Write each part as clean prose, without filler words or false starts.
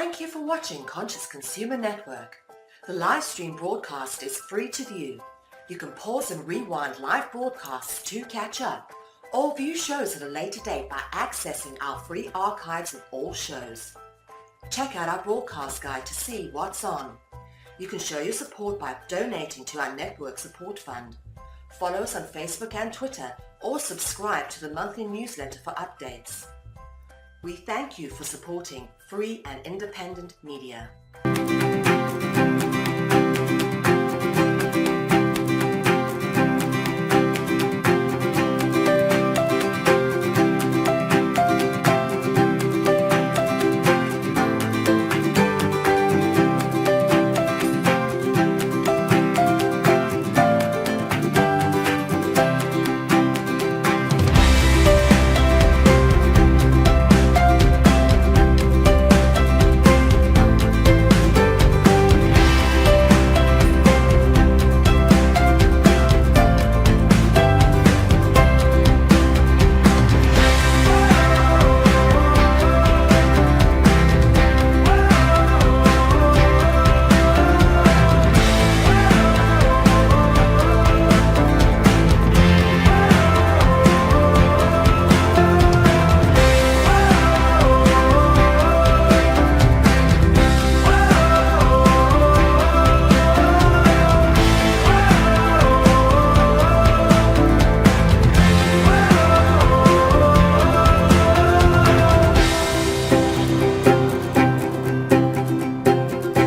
Thank you for watching Conscious Consumer Network. The live stream broadcast is free to view. You can pause and rewind live broadcasts to catch up, or view shows at a later date by accessing our free archives of all shows. Check out our broadcast guide to see what's on. You can show your support by donating to our network support fund. Follow us on Facebook and Twitter, or subscribe to the monthly newsletter for updates. We thank you for supporting free and independent media.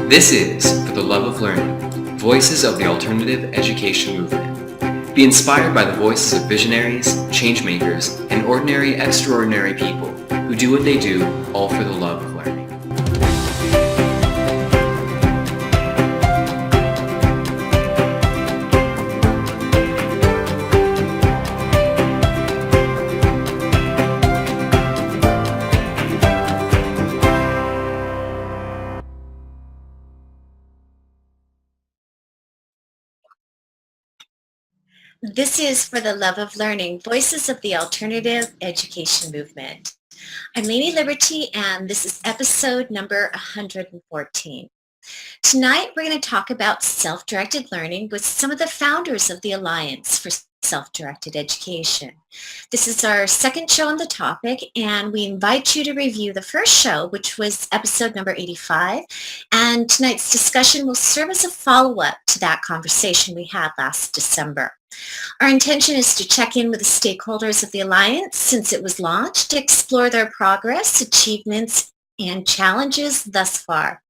This is For the Love of Learning, Voices of the Alternative Education Movement. Be inspired by the voices of visionaries, changemakers, and ordinary, extraordinary people who do what they do, all for the love of learning. This is For the Love of Learning, Voices of the Alternative Education Movement. I'm Lainey Liberty, and this is episode number 114. Tonight, we're going to talk about self-directed learning with some of the founders of the Alliance for Self-Directed Education. This is our second show on the topic, and we invite you to review the first show, which was episode number 85, and tonight's discussion will serve as a follow-up to that conversation we had last December. Our intention is to check in with the stakeholders of the Alliance since it was launched to explore their progress, achievements, and challenges thus far.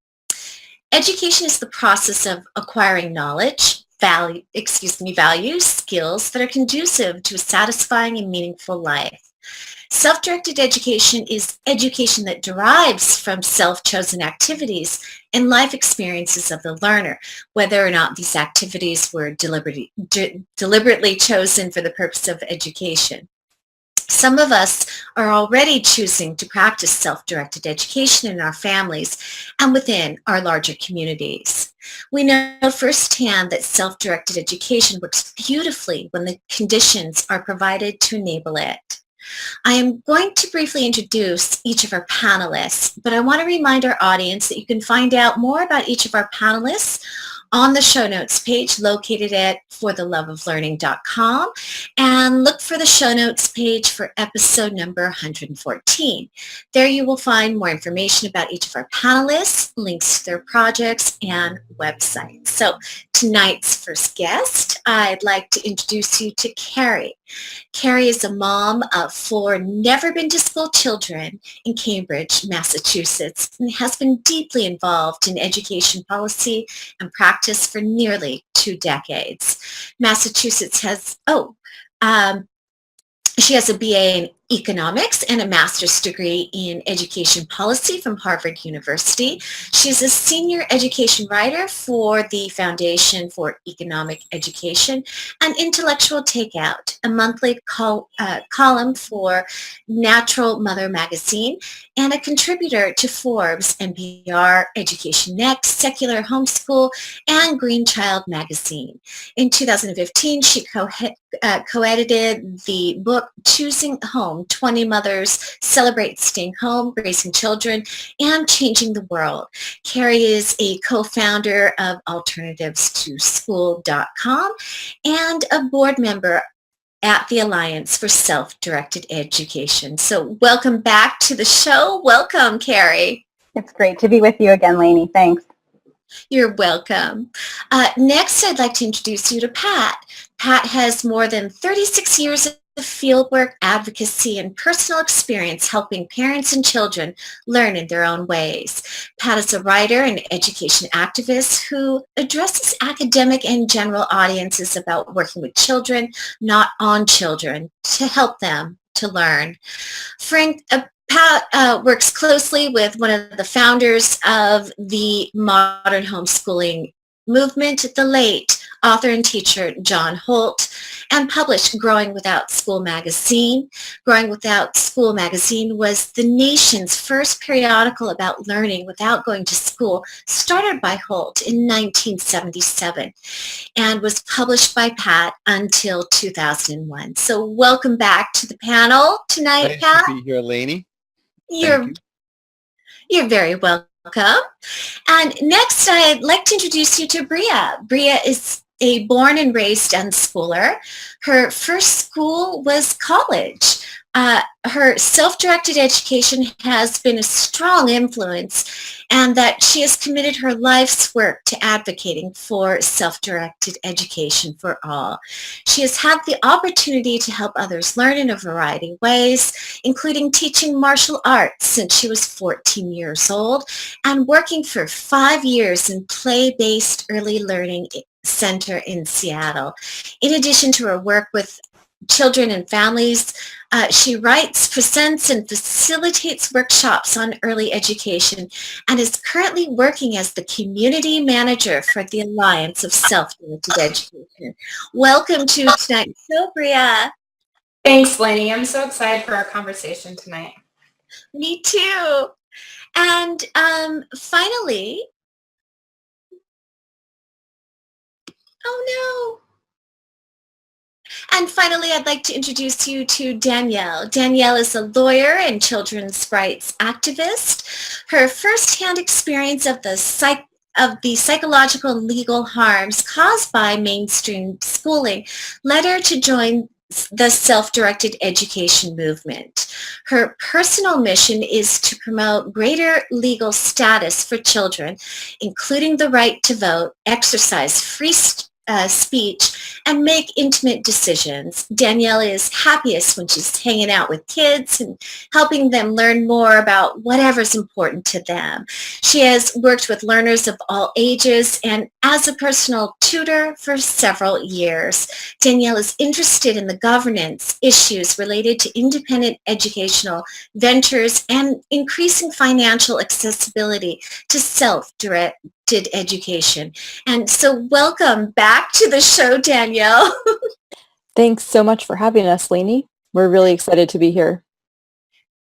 Education is the process of acquiring knowledge, values, skills that are conducive to a satisfying and meaningful life. Self-directed education is education that derives from self-chosen activities and life experiences of the learner, whether or not these activities were deliberately chosen for the purpose of education. Some of us are already choosing to practice self-directed education in our families and within our larger communities. We know firsthand that self-directed education works beautifully when the conditions are provided to enable it. I am going to briefly introduce each of our panelists, but I want to remind our audience that you can find out more about each of our panelists on the show notes page located at fortheloveoflearning.com, and look for the show notes page for episode number 114. There you will find more information about each of our panelists, links to their projects, and websites. So tonight's first guest, I'd like to introduce you to Carrie. Carrie is a mom of 4 never-been-to-school children in Cambridge, Massachusetts, and has been deeply involved in education policy and practice for nearly 2 decades. Massachusetts has, she has a BA in economics and a master's degree in education policy from Harvard University. She's a senior education writer for the Foundation for Economic Education and Intellectual Takeout, a monthly column for Natural Mother magazine, and a contributor to Forbes, NPR, Education Next, Secular Homeschool, and Green Child magazine. In 2015, she co-edited the book Choosing Home, home. 20 mothers celebrate staying home, raising children, and changing the world. Carrie is a co-founder of AlternativesToSchool.com and a board member at the Alliance for Self-Directed Education. So welcome back to the show. Welcome, Carrie. It's great to be with you again, Lainey. Thanks. You're welcome. Next, I'd like to introduce you to Pat. Pat has more than 36 years of fieldwork, advocacy, and personal experience helping parents and children learn in their own ways. Pat is a writer and education activist who addresses academic and general audiences about working with children, not on children, to help them to learn. Pat works closely with one of the founders of the modern homeschooling movement, the late author and teacher John Holt, and published Growing Without School magazine. Growing Without School magazine was the nation's first periodical about learning without going to school, started by Holt in 1977, and was published by Pat until 2001. So welcome back to the panel tonight, Nice Pat. to be here, Lainey. You're very welcome. And next, I'd like to introduce you to Bria. Bria is a born and raised unschooler. Her first school was college. Her self-directed education has been a strong influence, and that she has committed her life's work to advocating for self-directed education for all. She has had the opportunity to help others learn in a variety of ways, including teaching martial arts since she was 14 years old and working for 5 years in play-based early learning center in Seattle. In addition to her work with children and families, she writes, presents, and facilitates workshops on early education and is currently working as the community manager for the Alliance of Self-Directed Education. Welcome to tonight's show, Bria. Thanks, Lainey. I'm so excited for our conversation tonight. Me too. And finally, oh no. And finally, I'd like to introduce you to Danielle. Danielle is a lawyer and children's rights activist. Her firsthand experience of the psychological and legal harms caused by mainstream schooling led her to join the self-directed education movement. Her personal mission is to promote greater legal status for children, including the right to vote, exercise free speech, and make intimate decisions. Danielle is happiest when she's hanging out with kids and helping them learn more about whatever's important to them. She has worked with learners of all ages and as a personal tutor for several years. Danielle is interested in the governance issues related to independent educational ventures and increasing financial accessibility to self-directed education. And so welcome back to the show, Danielle. Thanks so much for having us, Lainey. We're really excited to be here.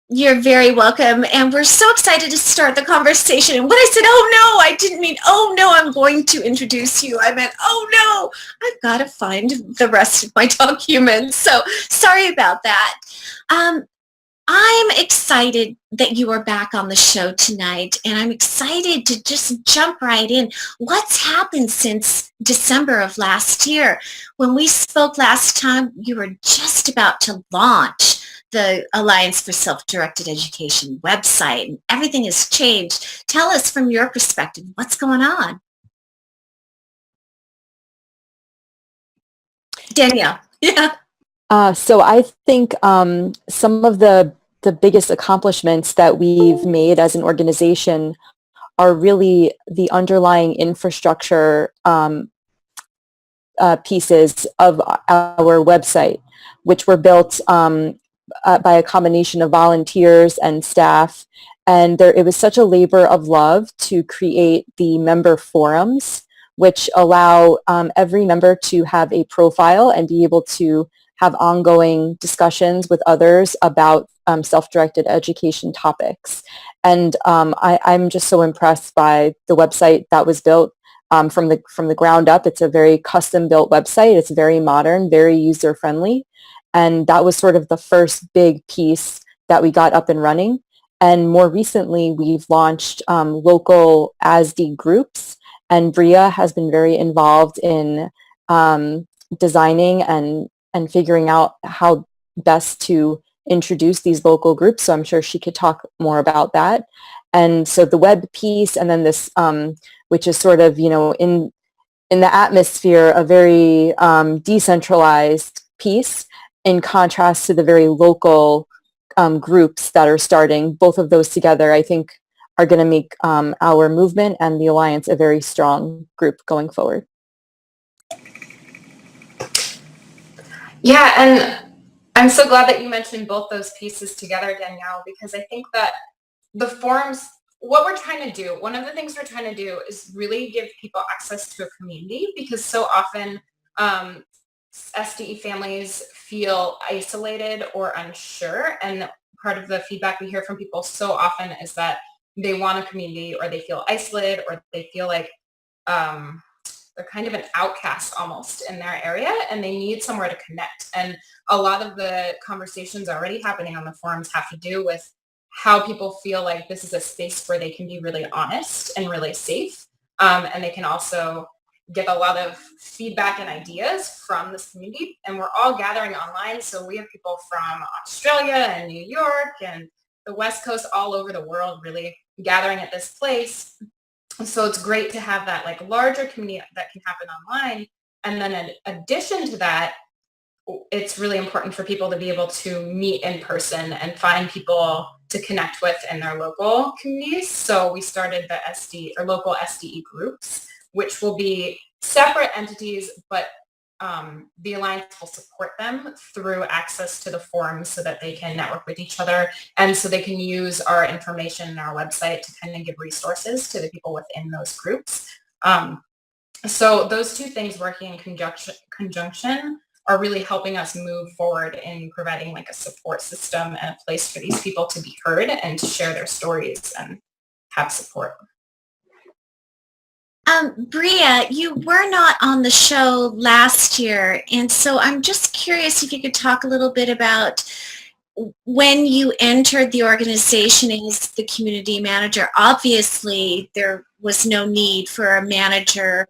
You're very welcome. And we're so excited to start the conversation. And when I said, oh no, I didn't mean, oh no, I'm going to introduce you. I meant, oh no, I've got to find the rest of my documents. So sorry about that. I'm excited that you are back on the show tonight, and I'm excited to just jump right in. What's happened since December of last year? When we spoke last time, you were just about to launch the Alliance for Self-Directed Education website, and everything has changed. Tell us from your perspective, what's going on? Danielle. Yeah. So I think some of the biggest accomplishments that we've made as an organization are really the underlying infrastructure pieces of our website, which were built by a combination of volunteers and staff. And it was such a labor of love to create the member forums, which allow every member to have a profile and be able to have ongoing discussions with others about self-directed education topics. And I'm just so impressed by the website that was built from the ground up. It's a very custom-built website. It's very modern, very user-friendly. And that was sort of the first big piece that we got up and running. And more recently, we've launched local ASD groups, and Bria has been very involved in designing and figuring out how best to introduce these local groups. So I'm sure she could talk more about that. And so the web piece, and then this, which is sort of, in the atmosphere, a very decentralized piece, in contrast to the very local groups that are starting. Both of those together, I think, are going to make our movement and the Alliance a very strong group going forward. Yeah, and I'm so glad that you mentioned both those pieces together, Danielle, because I think that the forums, what we're trying to do, one of the things we're trying to do is really give people access to a community, because so often SDE families feel isolated or unsure. And part of the feedback we hear from people so often is that they want a community, or they feel isolated, or they feel like they're kind of an outcast almost in their area, and they need somewhere to connect. And a lot of the conversations already happening on the forums have to do with how people feel like this is a space where they can be really honest and really safe. And they can also get a lot of feedback and ideas from this community. And we're all gathering online. So we have people from Australia and New York and the West Coast, all over the world, really gathering at this place. So it's great to have that like larger community that can happen online. And then in addition to that, it's really important for people to be able to meet in person and find people to connect with in their local communities. So we started the local SDE groups, which will be separate entities, but the Alliance will support them through access to the forums so that they can network with each other, and so they can use our information and our website to kind of give resources to the people within those groups. So those two things working in conjunction are really helping us move forward in providing like a support system and a place for these people to be heard and to share their stories and have support. Bria, you were not on the show last year, and so I'm just curious if you could talk a little bit about when you entered the organization as the community manager. Obviously, there was no need for a manager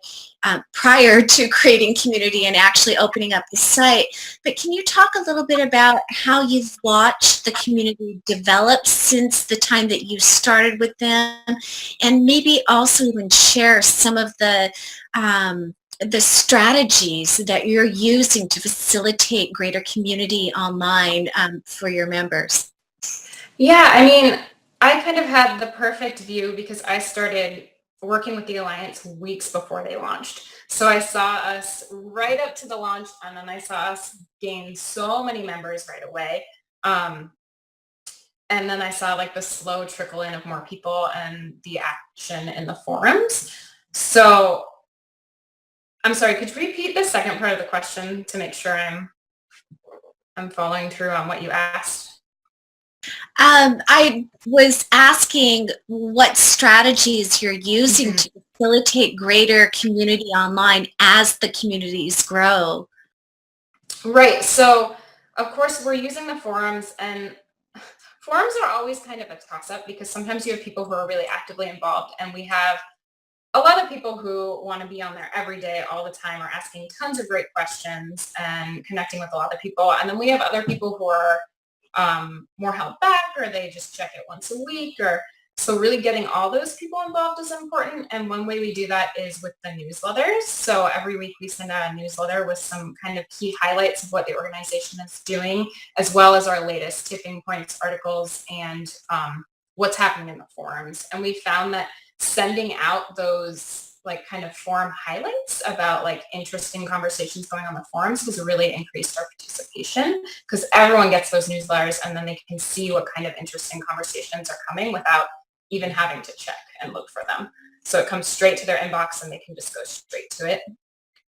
prior to creating community and actually opening up the site. But can you talk a little bit about how you've watched the community develop since the time that you started with them, and maybe also even share some of the strategies that you're using to facilitate greater community online for your members? Yeah, I mean, I kind of had the perfect view because I started working with the Alliance weeks before they launched. So I saw us right up to the launch, and then I saw us gain so many members right away. And then I saw like the slow trickle in of more people and the action in the forums. So I'm sorry, could you repeat the second part of the question to make sure I'm following through on what you asked? I was asking what strategies you're using to facilitate greater community online as the communities grow. Right. So, of course, we're using the forums, and forums are always kind of a toss-up because sometimes you have people who are really actively involved, and we have a lot of people who want to be on there every day, all the time, are asking tons of great questions and connecting with a lot of people. And then we have other people who are more held back, or they just check it once a week. So really getting all those people involved is important. And one way we do that is with the newsletters. So every week we send out a newsletter with some kind of key highlights of what the organization is doing, as well as our latest tipping points articles and what's happening in the forums. And we found that sending out those like kind of forum highlights about like interesting conversations going on the forums has really increased our participation, because everyone gets those newsletters and then they can see what kind of interesting conversations are coming without even having to check and look for them. So it comes straight to their inbox and they can just go straight to it.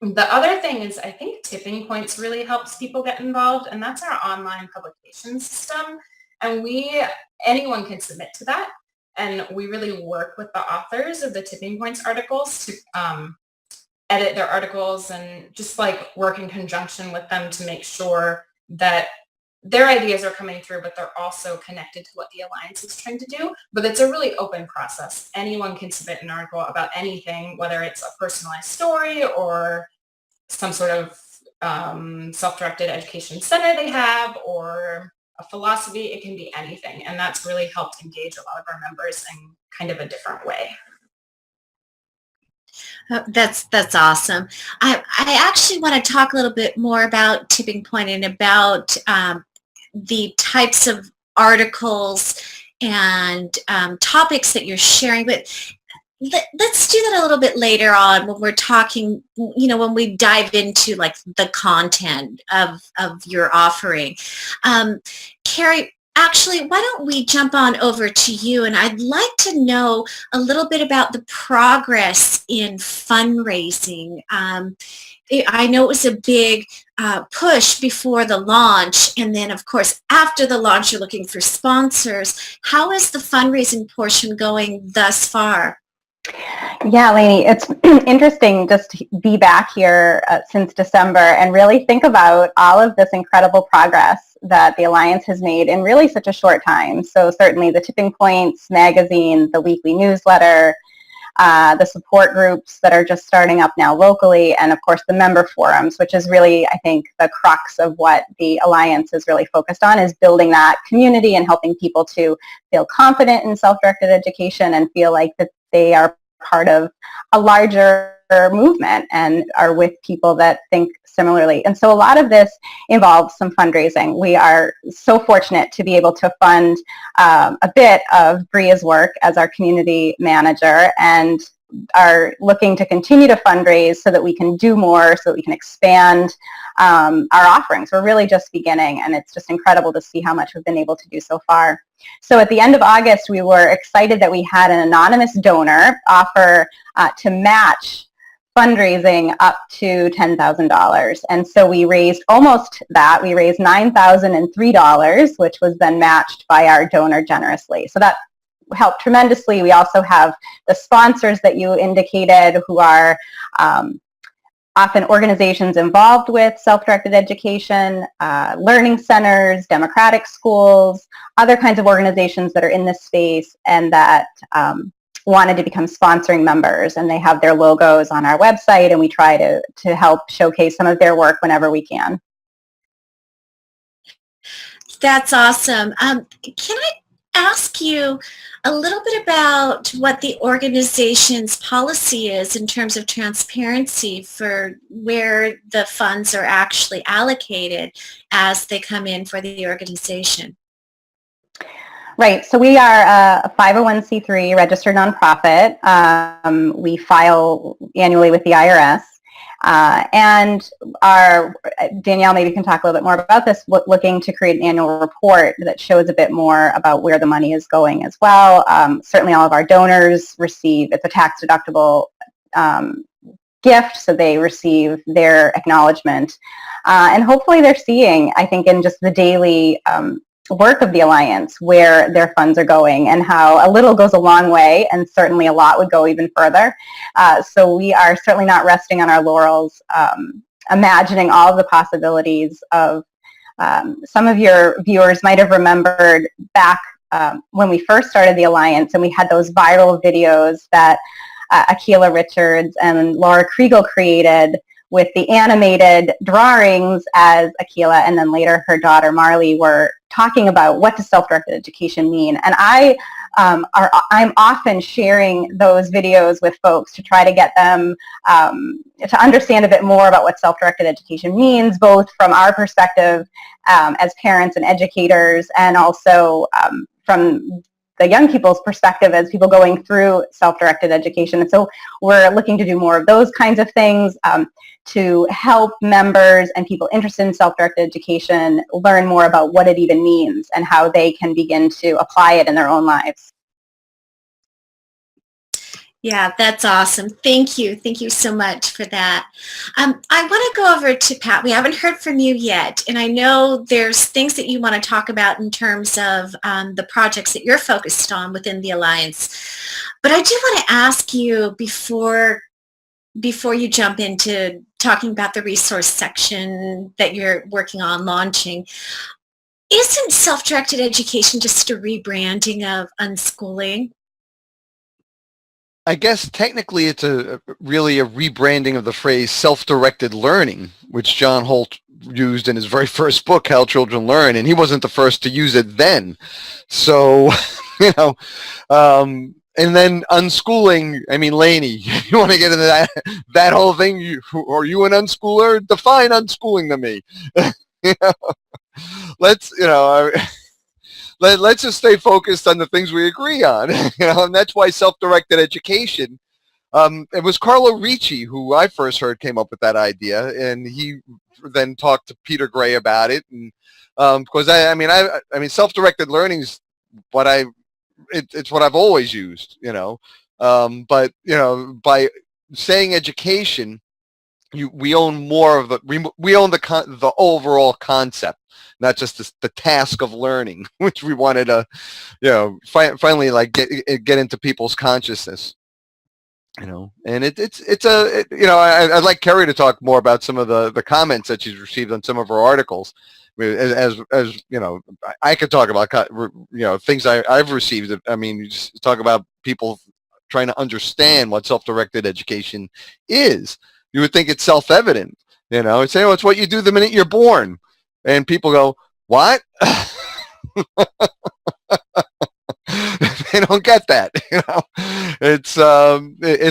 The other thing is, I think Tipping Points really helps people get involved, and that's our online publication system. And anyone can submit to that. And we really work with the authors of the Tipping Points articles to edit their articles and just like work in conjunction with them to make sure that their ideas are coming through, but they're also connected to what the Alliance is trying to do. But it's a really open process. Anyone can submit an article about anything, whether it's a personalized story or some sort of self-directed education center they have, or a philosophy. It can be anything. And that's really helped engage a lot of our members in kind of a different way. That's awesome. I actually want to talk a little bit more about Tipping Point and about the types of articles and topics that you're sharing, but let's do that a little bit later on when we're talking, when we dive into like the content of your offering. Carrie, actually, why don't we jump on over to you, and I'd like to know a little bit about the progress in fundraising. I know it was a big push before the launch, and then of course after the launch you're looking for sponsors. How is the fundraising portion going thus far? Yeah, Lainey, it's interesting just to be back here since December and really think about all of this incredible progress that the Alliance has made in really such a short time. So certainly the Tipping Points magazine, the weekly newsletter, the support groups that are just starting up now locally, and of course the member forums, which is really, I think, the crux of what the Alliance is really focused on, is building that community and helping people to feel confident in self-directed education and feel like that they are part of a larger movement and are with people that think similarly. And so a lot of this involves some fundraising. We are so fortunate to be able to fund a bit of Bria's work as our community manager, and are looking to continue to fundraise so that we can do more, so that we can expand our offerings. We're really just beginning, and it's just incredible to see how much we've been able to do so far. So at the end of August, we were excited that we had an anonymous donor offer to match fundraising up to $10,000. And so we raised almost that. We raised $9,003, which was then matched by our donor generously. So that helped tremendously. We also have the sponsors that you indicated, who are often organizations involved with self-directed education, learning centers, democratic schools, other kinds of organizations that are in this space and that wanted to become sponsoring members, and they have their logos on our website, and we try to help showcase some of their work whenever we can. That's awesome. Can I ask you a little bit about what the organization's policy is in terms of transparency for where the funds are actually allocated as they come in for the organization? Right. So we are a 501c3 registered nonprofit. We file annually with the IRS. And Danielle maybe can talk a little bit more about this, looking to create an annual report that shows a bit more about where the money is going as well. Certainly all of our donors receive, it's a tax deductible gift, so they receive their acknowledgement. And hopefully they're seeing, I think, in just the daily work of the Alliance where their funds are going and how a little goes a long way, and certainly a lot would go even further. So we are certainly not resting on our laurels, imagining all of the possibilities of some of your viewers might have remembered back when we first started the Alliance, and we had those viral videos that Akilah Richards and Laura Kriegel created with the animated drawings as Akilah and then later her daughter Marley were talking about what does self-directed education mean. And I'm often sharing those videos with folks to try to get them to understand a bit more about what self-directed education means, both from our perspective as parents and educators, and also from the young people's perspective as people going through self-directed education. And so we're looking to do more of those kinds of things to help members and people interested in self-directed education learn more about what it even means and how they can begin to apply it in their own lives. Yeah, that's awesome. Thank you. Thank you so much for that. I want to go over to Pat. We haven't heard from you yet, and I know there's things that you want to talk about in terms of the projects that you're focused on within the Alliance. But I do want to ask you before before you jump into talking about the resource section that you're working on launching, isn't self-directed education just a rebranding of unschooling? I guess technically it's really a rebranding of the phrase self-directed learning, which John Holt used in his very first book, How Children Learn, and he wasn't the first to use it then. So, you know, and then unschooling, I mean, Lainey, you want to get into that whole thing? Are you an unschooler? Define unschooling to me. You know? Let's just stay focused on the things we agree on, and that's why self-directed education. It was Carlo Ricci who I first heard came up with that idea, and he then talked to Peter Gray about it, and because I mean, self-directed learning is it's what I've always used, but by saying education, we own more of we own the overall concept, not just the task of learning, which we wanted to, finally like get into people's consciousness, and I'd like Kerry to talk more about some of the comments that she's received on some of her articles. I mean, as I could talk about, things I've received. I mean, you just talk about people trying to understand what self-directed education is. You would think it's self-evident, and say, oh, it's what you do the minute you're born. And people go, what? They don't get that. It's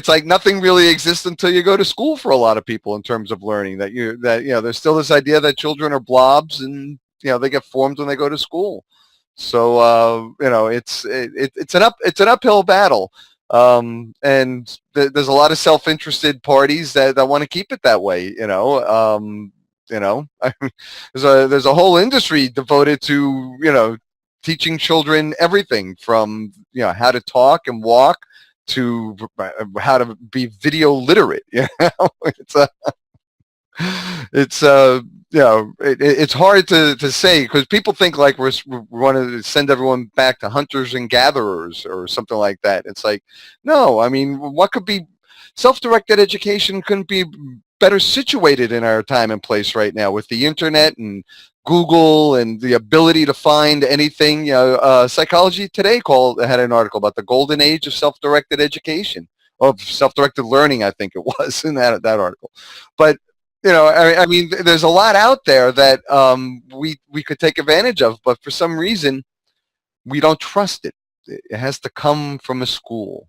like nothing really exists until you go to school for a lot of people in terms of learning. There's still this idea that children are blobs, and they get formed when they go to school. So it's an uphill battle. And there's a lot of self-interested parties that want to keep it that way. There's a whole industry devoted to teaching children everything from how to talk and walk to how to be video literate. It's hard to say, because people think like we want to send everyone back to hunters and gatherers or something like that. It's like, no, I mean, what could be self-directed education couldn't be better situated in our time and place right now with the internet and Google and the ability to find anything. Psychology Today had an article about the golden age of self-directed education, of self-directed learning, I think it was, in that article. But I mean, there's a lot out there that we could take advantage of, but for some reason, we don't trust it. It has to come from a school.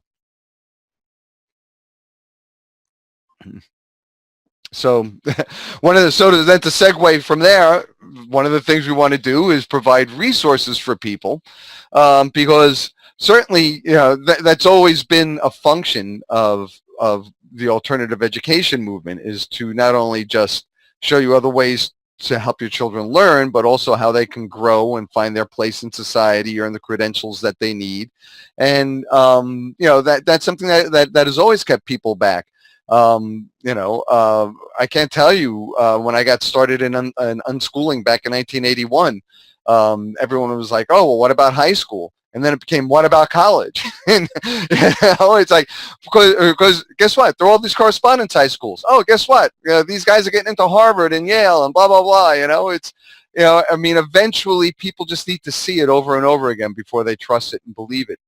So then to segue from there, one of the things we want to do is provide resources for people, because certainly, that's always been a function of the alternative education movement, is to not only just show you other ways to help your children learn, but also how they can grow and find their place in society, earn the credentials that they need. And, that's something that has always kept people back. I can't tell you, when I got started in unschooling back in 1981, everyone was like, oh, well, what about high school? And then it became, what about college? And it's like, because guess what? There are all these correspondence high schools. Oh, guess what? These guys are getting into Harvard and Yale and blah, blah, blah. I mean, eventually people just need to see it over and over again before they trust it and believe it.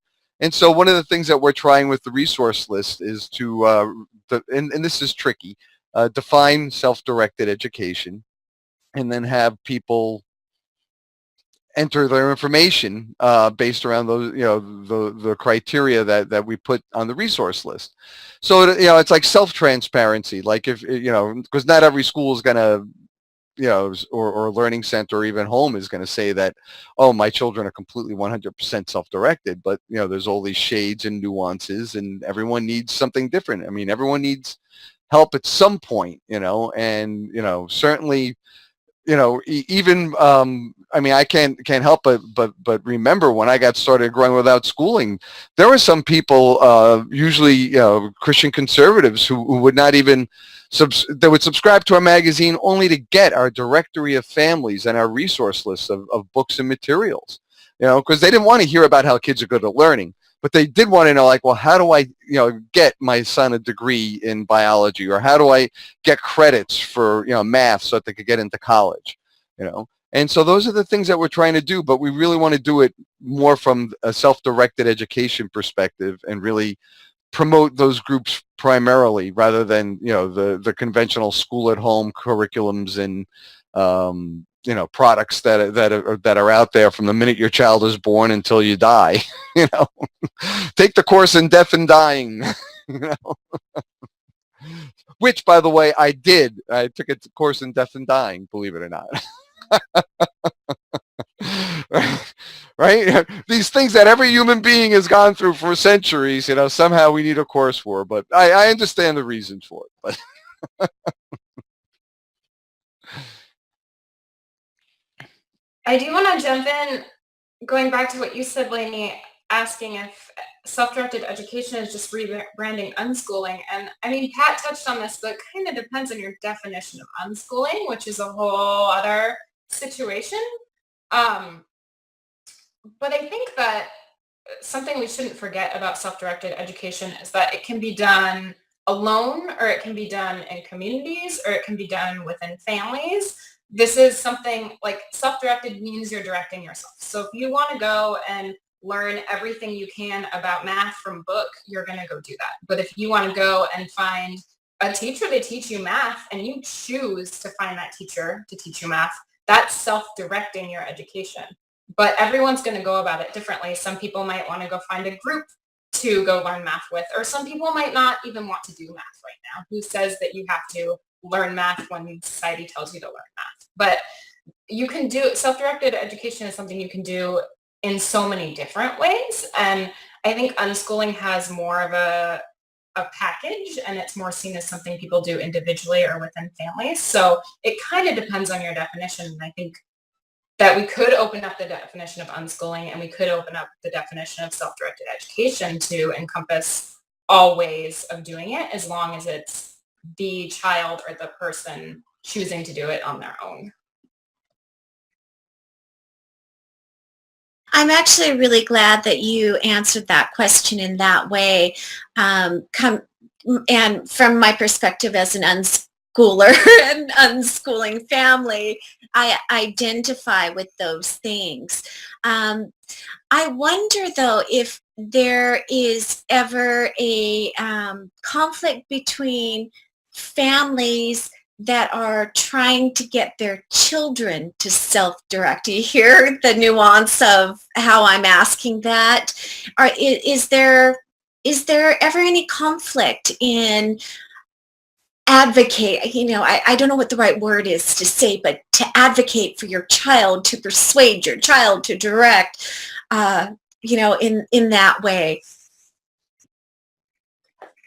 And so one of the things that we're trying with the resource list is to, and this is tricky, define self-directed education, and then have people enter their information based around those, the criteria that we put on the resource list. So, it's like self-transparency, like if, because not every school is going to, or learning center or even home is going to say that, oh, my children are completely 100% self-directed, but, there's all these shades and nuances, and everyone needs something different. I mean, everyone needs help at some point, and, certainly, even, I mean, I can't help but remember when I got started growing without schooling, there were some people, usually, Christian conservatives who would not even, they would subscribe to our magazine only to get our directory of families and our resource list of books and materials, because they didn't want to hear about how kids are good at learning. but they did want to know, like, well, how do I, get my son a degree in biology, or how do I get credits for, math so that they could get into college, And so those are the things that we're trying to do, but we really want to do it more from a self-directed education perspective and really promote those groups primarily, rather than the conventional school at home curriculums and products that are out there from the minute your child is born until you die. Take the course in death and dying. Which, by the way, I did. I took a course in death and dying, believe it or not. Right? These things that every human being has gone through for centuries, somehow we need a course for. But I understand the reasons for it. But I do want to jump in, going back to what you said, Lainey, asking if self-directed education is just rebranding unschooling. And I mean, Pat touched on this, but it kind of depends on your definition of unschooling, which is a whole other situation. But I think that something we shouldn't forget about self-directed education is that it can be done alone, or it can be done in communities, or it can be done within families. This is something like self-directed means you're directing yourself. So if you want to go and learn everything you can about math from book, you're going to go do that. But if you want to go and find a teacher to teach you math, and you choose to find that teacher to teach you math, that's self-directing your education. But everyone's going to go about it differently. Some people might want to go find a group to go learn math with, or some people might not even want to do math right now. Who says that you have to learn math when society tells you to learn math? But you can do, self-directed education is something you can do in so many different ways. And I think unschooling has more of a package, and it's more seen as something people do individually or within families. So it kind of depends on your definition. And I think that we could open up the definition of unschooling, and we could open up the definition of self-directed education to encompass all ways of doing it, as long as it's the child or the person choosing to do it on their own. I'm actually really glad that you answered that question in that way. And from my perspective as an unschooler and unschooling family, I identify with those things. I wonder, though, if there is ever a conflict between families that are trying to get their children to self-direct. You hear the nuance of how I'm asking that? Is there ever any conflict in advocate, I don't know what the right word is to say, but to advocate for your child, to persuade your child to direct, in that way?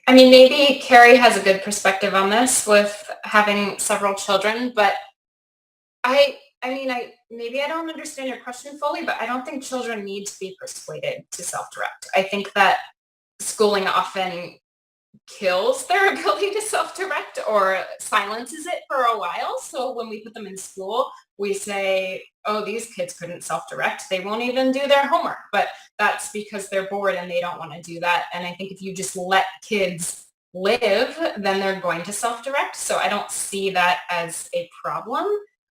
I mean, maybe Carrie has a good perspective on this with having several children, but maybe I don't understand your question fully, but I don't think children need to be persuaded to self-direct. I think that schooling often kills their ability to self-direct or silences it for a while. So when we put them in school, we say, oh, these kids couldn't self-direct. They won't even do their homework. But that's because they're bored and they don't want to do that. And I think if you just let kids live, then they're going to self-direct. So I don't see that as a problem.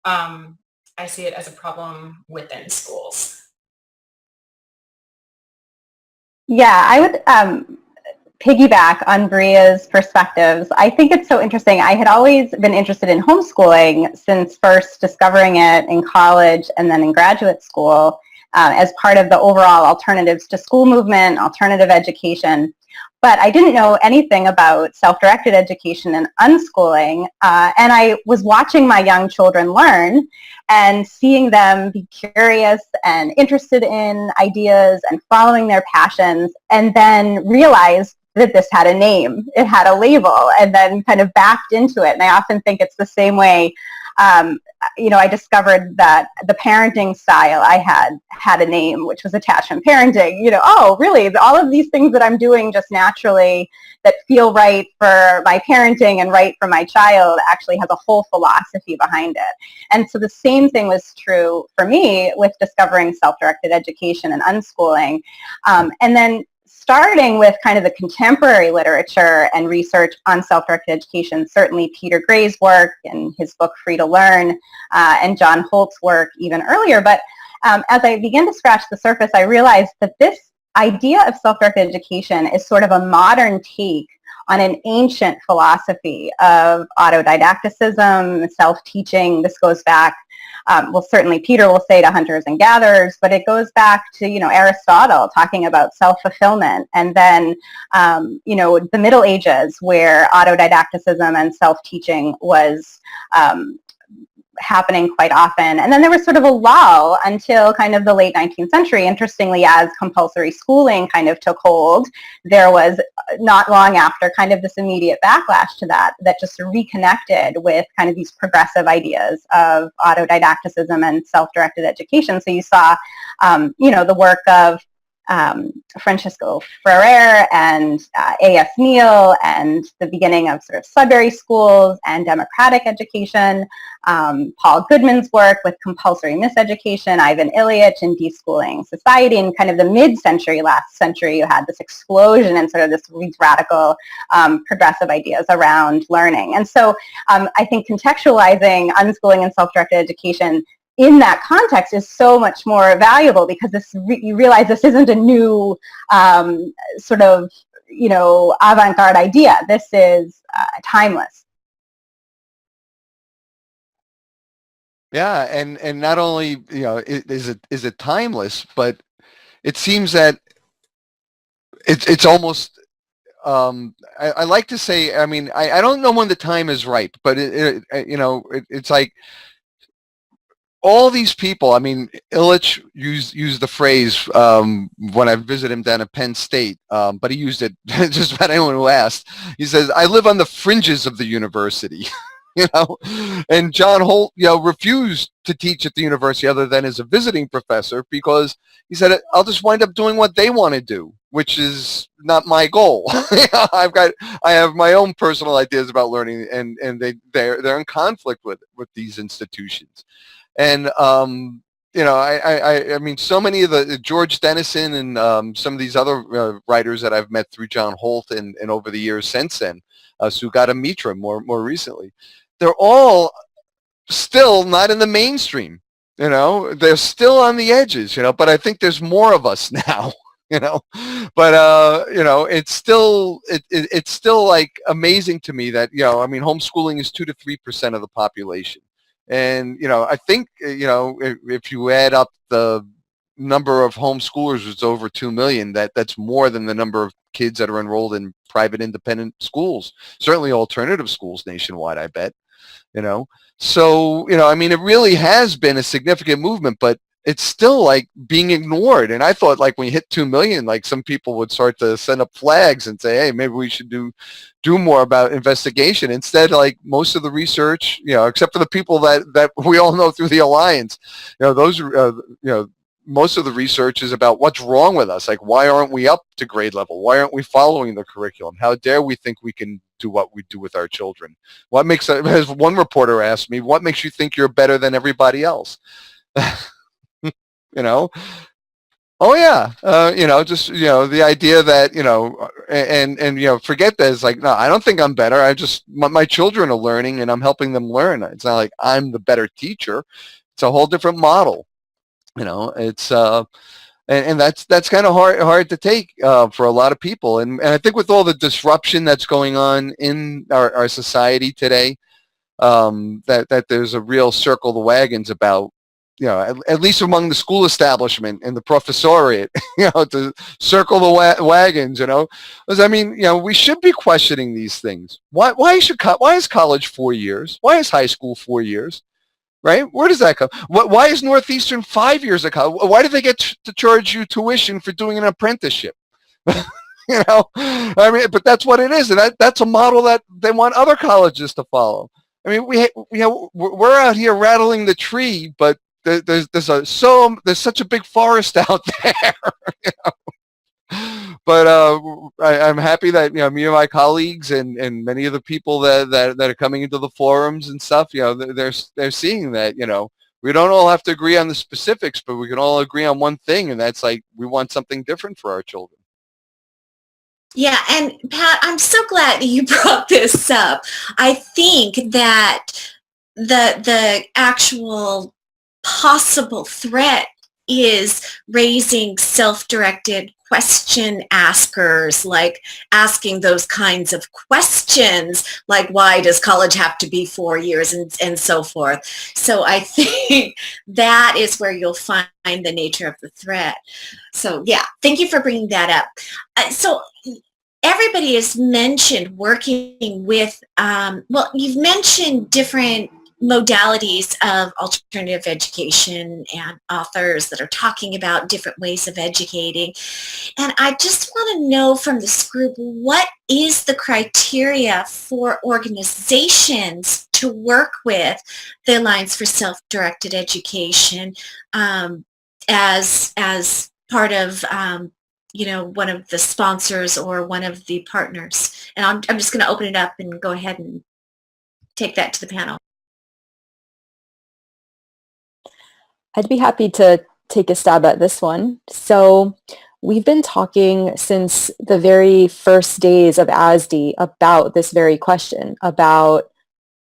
I see it as a problem within schools. Yeah, I would piggyback on Bria's perspectives. I think it's so interesting. I had always been interested in homeschooling since first discovering it in college and then in graduate school as part of the overall alternatives to school movement, alternative education. But I didn't know anything about self-directed education and unschooling. And I was watching my young children learn and seeing them be curious and interested in ideas and following their passions, and then realized that this had a name, it had a label, and then kind of backed into it. And I often think it's the same way, I discovered that the parenting style I had a name, which was attachment parenting. Oh, really? All of these things that I'm doing just naturally that feel right for my parenting and right for my child actually has a whole philosophy behind it. And so the same thing was true for me with discovering self-directed education and unschooling. And then starting with kind of the contemporary literature and research on self-directed education, certainly Peter Gray's work and his book Free to Learn, and John Holt's work even earlier. But as I began to scratch the surface, I realized that this idea of self-directed education is sort of a modern take on an ancient philosophy of autodidacticism, self-teaching. This goes back, well, certainly Peter will say to hunters and gatherers, but it goes back to, Aristotle talking about self-fulfillment. And then, the Middle Ages, where autodidacticism and self-teaching was happening quite often. And then there was sort of a lull until kind of the late 19th century. Interestingly, as compulsory schooling kind of took hold, there was not long after kind of this immediate backlash to that just reconnected with kind of these progressive ideas of autodidacticism and self-directed education. So you saw, the work of Francisco Freire and A.S. Neal and the beginning of sort of Sudbury schools and democratic education, Paul Goodman's work with compulsory miseducation, Ivan Ilyich and deschooling society. In kind of the mid-century, last century, you had this explosion and sort of these radical progressive ideas around learning. And so I think contextualizing unschooling and self-directed education in that context is so much more valuable, because you realize this isn't a new sort of, avant-garde idea. This is timeless. Yeah, and not only is it timeless, but it seems that it's almost I like to say, I mean, I don't know when the time is ripe, but it's like all these people. I mean, Illich used the phrase when I visited him down at Penn State, but he used it just about anyone who asked. He says, "I live on the fringes of the university." And John Holt, refused to teach at the university other than as a visiting professor, because he said, "I'll just wind up doing what they want to do, which is not my goal." I have my own personal ideas about learning, and they're in conflict with these institutions. And I mean, so many of the George Dennison and some of these other writers that I've met through John Holt and over the years since then, Sugata Mitra more recently, they're all still not in the mainstream. They're still on the edges. But I think there's more of us now. But it's still it's still like amazing to me that I mean, homeschooling is 2 to 3% of the population. And, I think, if you add up the number of homeschoolers, it's over 2 million. That's more than the number of kids that are enrolled in private independent schools, certainly alternative schools nationwide, I bet, So, I mean, it really has been a significant movement, but it's still like being ignored. And I thought, like, when you hit 2 million, like, some people would start to send up flags and say, hey, maybe we should do more about investigation. Instead, like, most of the research, except for the people that we all know through the Alliance, those, most of the research is about what's wrong with us. Like, why aren't we up to grade level? Why aren't we following the curriculum? How dare we think we can do what we do with our children? As one reporter asked me, what makes you think you're better than everybody else? Oh yeah, just the idea that and forget that. It's like, no, I don't think I'm better. My children are learning and I'm helping them learn. It's not like I'm the better teacher. It's a whole different model. It's and that's kind of hard to take for a lot of people. And I think with all the disruption that's going on in our society today, that there's a real circle the wagons about. At least among the school establishment and the professoriate, to circle the wagons, because I mean, we should be questioning these things. Why is college 4 years? Why is high school 4 years? Right? Where does that come? Why is Northeastern 5 years of college? Why do they get to charge you tuition for doing an apprenticeship? I mean, but that's what it is, and that's a model that they want other colleges to follow. I mean, we're out here rattling the tree, but there's such a big forest out there. But I'm happy that me and my colleagues and many of the people that are coming into the forums and stuff, they're seeing that we don't all have to agree on the specifics, but we can all agree on one thing, and that's like we want something different for our children. Yeah, and Pat, I'm so glad that you brought this up. I think that the actual possible threat is raising self-directed question askers, like asking those kinds of questions, like why does college have to be 4 years and so forth. So I think that is where you'll find the nature of the threat. So yeah, thank you for bringing that up. So everybody has mentioned working with, well, you've mentioned different modalities of alternative education and authors that are talking about different ways of educating. And I just want to know from this group, what is the criteria for organizations to work with the Alliance for Self-Directed Education as part of one of the sponsors or one of the partners? And I'm just going to open it up and go ahead and take that to the panel. I'd be happy to take a stab at this one. So we've been talking since the very first days of ASDE about this very question, about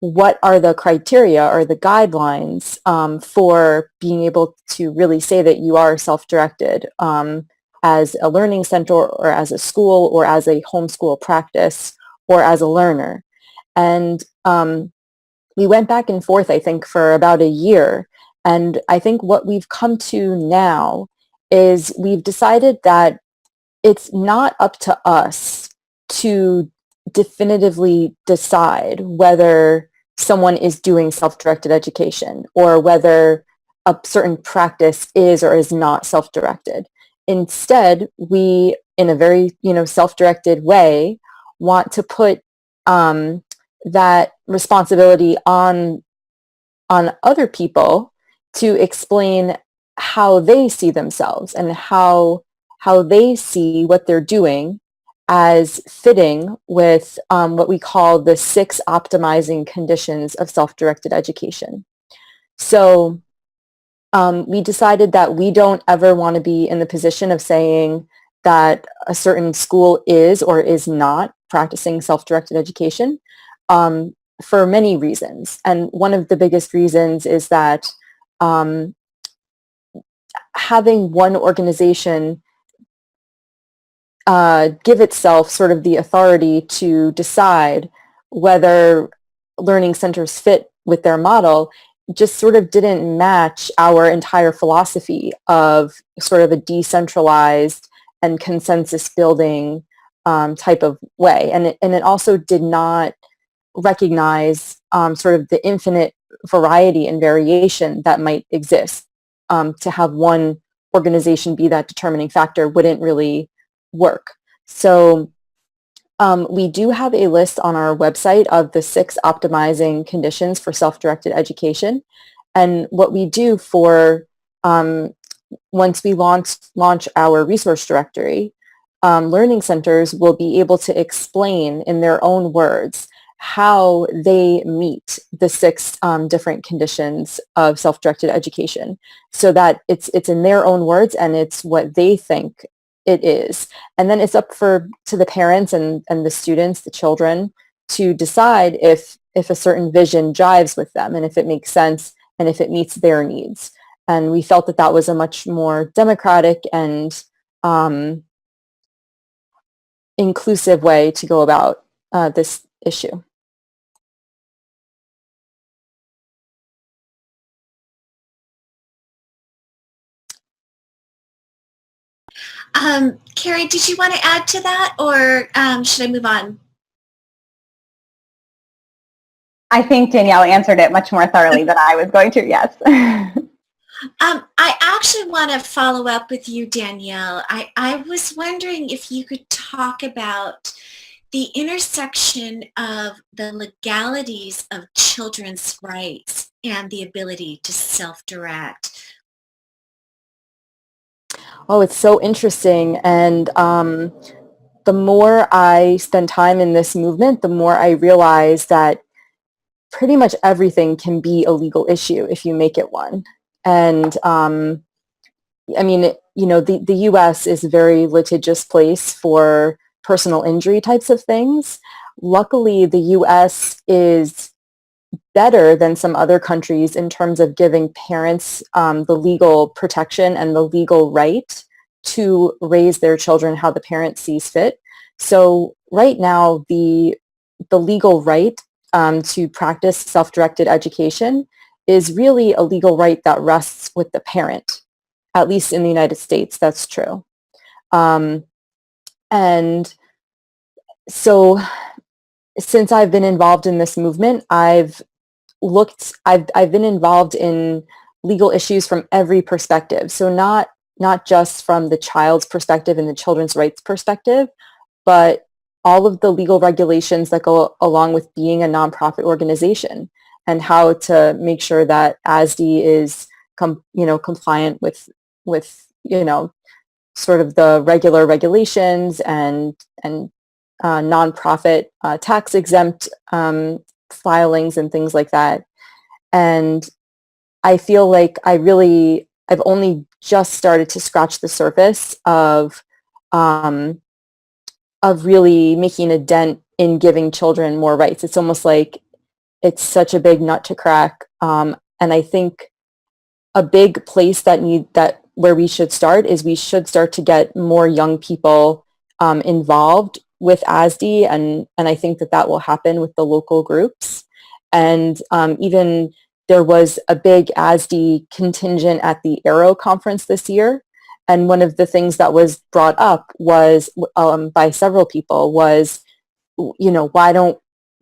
what are the criteria or the guidelines for being able to really say that you are self-directed as a learning center or as a school or as a homeschool practice or as a learner. And we went back and forth, I think, for about a year. And I think what we've come to now is we've decided that it's not up to us to definitively decide whether someone is doing self-directed education or whether a certain practice is or is not self-directed. Instead, we, in a very, self-directed way, want to put that responsibility on other people to explain how they see themselves and how they see what they're doing as fitting with what we call the 6 optimizing conditions of self-directed education. So we decided that we don't ever want to be in the position of saying that a certain school is or is not practicing self-directed education for many reasons. And one of the biggest reasons is that having one organization give itself sort of the authority to decide whether learning centers fit with their model just sort of didn't match our entire philosophy of sort of a decentralized and consensus building type of way. And it also did not recognize sort of the infinite variety and variation that might exist. To have one organization be that determining factor wouldn't really work. So we do have a list on our website of the 6 optimizing conditions for self-directed education. And what we do for once we launch our resource directory, learning centers will be able to explain in their own words how they meet the 6 different conditions of self-directed education, so that it's in their own words and it's what they think it is. And then it's up to the parents and the students, the children, to decide if a certain vision jives with them and if it makes sense and if it meets their needs. And we felt that that was a much more democratic and inclusive way to go about this issue. Carrie, did you want to add to that, or should I move on? I think Danielle answered it much more thoroughly than I was going to, yes. I actually want to follow up with you, Danielle. I was wondering if you could talk about the intersection of the legalities of children's rights and the ability to self-direct. Oh, it's so interesting. And the more I spend time in this movement, the more I realize that pretty much everything can be a legal issue if you make it one. And I mean, the U.S. is a very litigious place for personal injury types of things. Luckily, the US is better than some other countries in terms of giving parents the legal protection and the legal right to raise their children how the parent sees fit. So right now, the legal right to practice self-directed education is really a legal right that rests with the parent. At least in the United States, that's true. And so since I've been involved in this movement, I've been involved in legal issues from every perspective. So not just from the child's perspective and the children's rights perspective, but all of the legal regulations that go along with being a nonprofit organization and how to make sure that ASDE is compliant with sort of the regular regulations and nonprofit tax exempt filings and things like that. And I feel like I've only just started to scratch the surface of really making a dent in giving children more rights. It's almost like it's such a big nut to crack. And I think a big place where we should start is we should start to get more young people involved with ASDE, and I think that will happen with the local groups. And even there was a big ASDE contingent at the Aero conference this year, and one of the things that was brought up was by several people was, why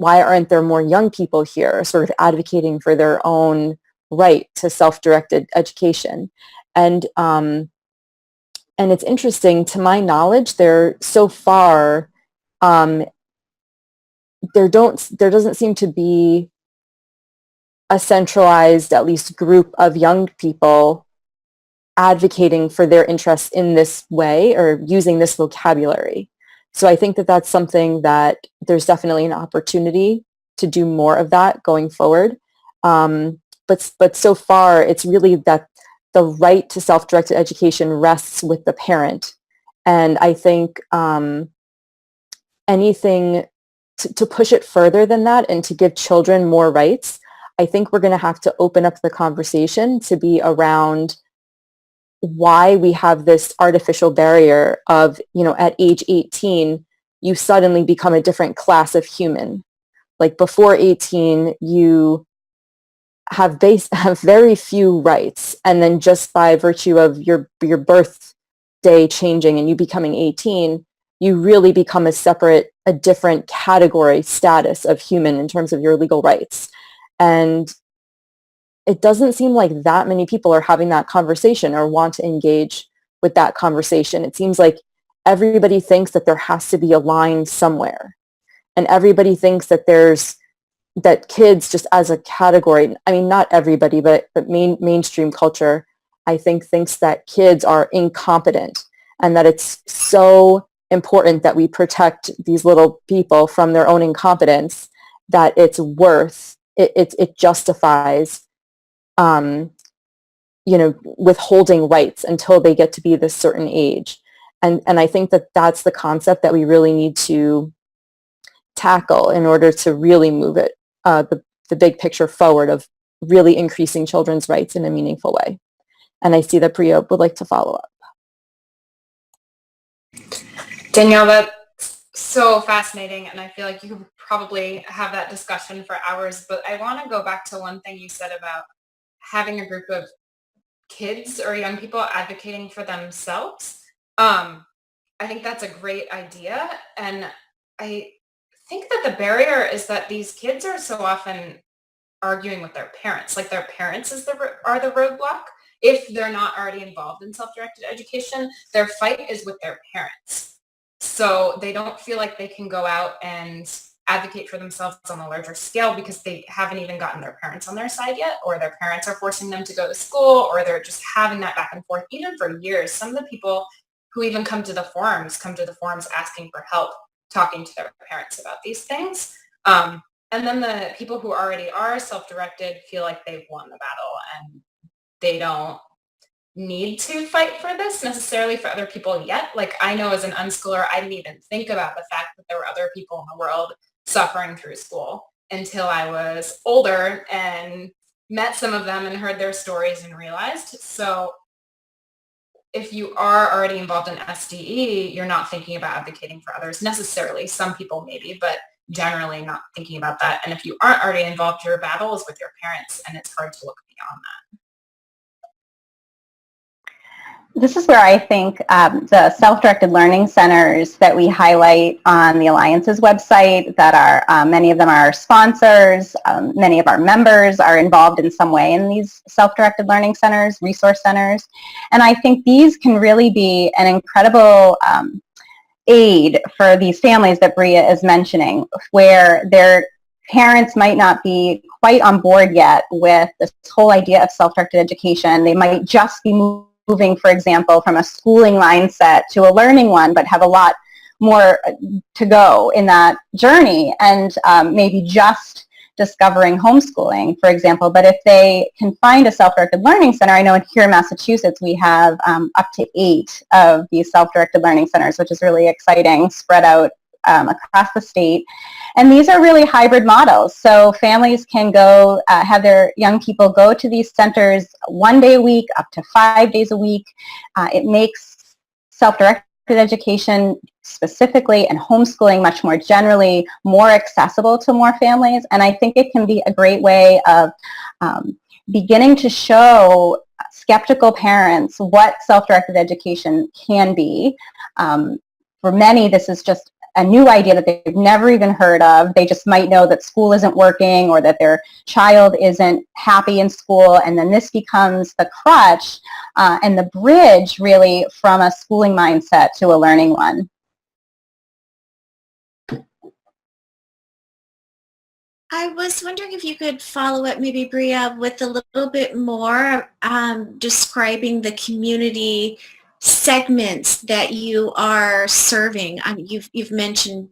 aren't there more young people here sort of advocating for their own right to self-directed education? And it's interesting, to my knowledge, there doesn't seem to be a centralized, at least, group of young people advocating for their interests in this way or using this vocabulary. So I think that that's something that there's definitely an opportunity to do more of that going forward. But so far, it's really that the right to self-directed education rests with the parent. And I think anything to push it further than that and to give children more rights, I think we're going to have to open up the conversation to be around why we have this artificial barrier of, at age 18, you suddenly become a different class of human. Like before 18, you have very few rights, and then just by virtue of your birthday changing and you becoming 18, you really become a different category status of human in terms of your legal rights. And it doesn't seem like that many people are having that conversation or want to engage with that conversation. It seems like everybody thinks that there has to be a line somewhere, and everybody thinks that that kids just as a category, I mean, not everybody, but mainstream culture, I think, thinks that kids are incompetent and that it's so important that we protect these little people from their own incompetence that it justifies, withholding rights until they get to be this certain age. And I think that that's the concept that we really need to tackle in order to really move it, the big picture forward of really increasing children's rights in a meaningful way. And I see that Priya would like to follow up. Danielle, that's so fascinating, and I feel like you could probably have that discussion for hours, but I want to go back to one thing you said about having a group of kids or young people advocating for themselves. I think that's a great idea, and I think that the barrier is that these kids are so often arguing with their parents. Like their parents are the roadblock. If they're not already involved in self-directed education, their fight is with their parents. So they don't feel like they can go out and advocate for themselves on a larger scale because they haven't even gotten their parents on their side yet, or their parents are forcing them to go to school, or they're just having that back and forth. Even for years, some of the people who even come to the forums asking for help, talking to their parents about these things. And then the people who already are self-directed feel like they've won the battle, and they don't need to fight for this necessarily for other people yet. Like I know as an unschooler, I didn't even think about the fact that there were other people in the world suffering through school until I was older and met some of them and heard their stories and realized. So if you are already involved in SDE, you're not thinking about advocating for others necessarily. Some people maybe, but generally not thinking about that. And if you aren't already involved, your battle is with your parents, and it's hard to look beyond that. This is where I think the self-directed learning centers that we highlight on the Alliance's website, that are many of them are our sponsors, many of our members are involved in some way in these self-directed learning centers, resource centers. And I think these can really be an incredible aid for these families that Bria is mentioning, where their parents might not be quite on board yet with this whole idea of self-directed education. They might just be moving, for example, from a schooling mindset to a learning one, but have a lot more to go in that journey, and maybe just discovering homeschooling, for example. But if they can find a self-directed learning center, I know here in Massachusetts we have up to 8 of these self-directed learning centers, which is really exciting, spread out across the state. And these are really hybrid models. So families can go have their young people go to these centers 1 day a week, up to 5 days a week. It makes self-directed education specifically and homeschooling much more generally more accessible to more families. And I think it can be a great way of beginning to show skeptical parents what self-directed education can be. For many, this is just a new idea that they've never even heard of. They just might know that school isn't working or that their child isn't happy in school, and then this becomes the crutch and the bridge really from a schooling mindset to a learning one. I was wondering if you could follow up, maybe Bria, with a little bit more describing the community segments that you are serving. You've mentioned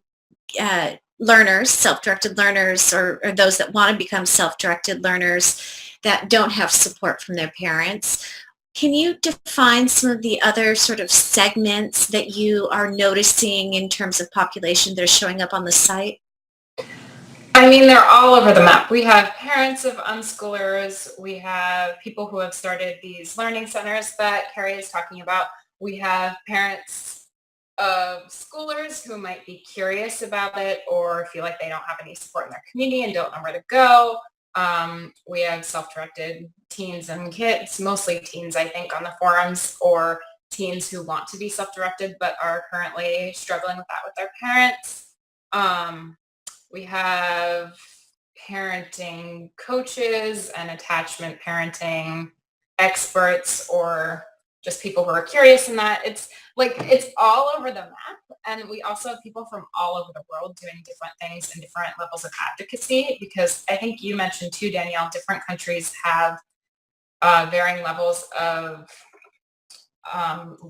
learners, self-directed learners, or those that want to become self-directed learners that don't have support from their parents. Can you define some of the other sort of segments that you are noticing in terms of population that are showing up on the site? I mean, they're all over the map. We have parents of unschoolers. We have people who have started these learning centers that Carrie is talking about. We have parents of schoolers who might be curious about it or feel like they don't have any support in their community and don't know where to go. We have self-directed teens and kids, mostly teens, I think, on the forums, or teens who want to be self-directed but are currently struggling with that with their parents. We have parenting coaches and attachment parenting experts, or just people who are curious in that. It's all over the map. And we also have people from all over the world doing different things and different levels of advocacy, because I think you mentioned too, Danielle, different countries have varying levels of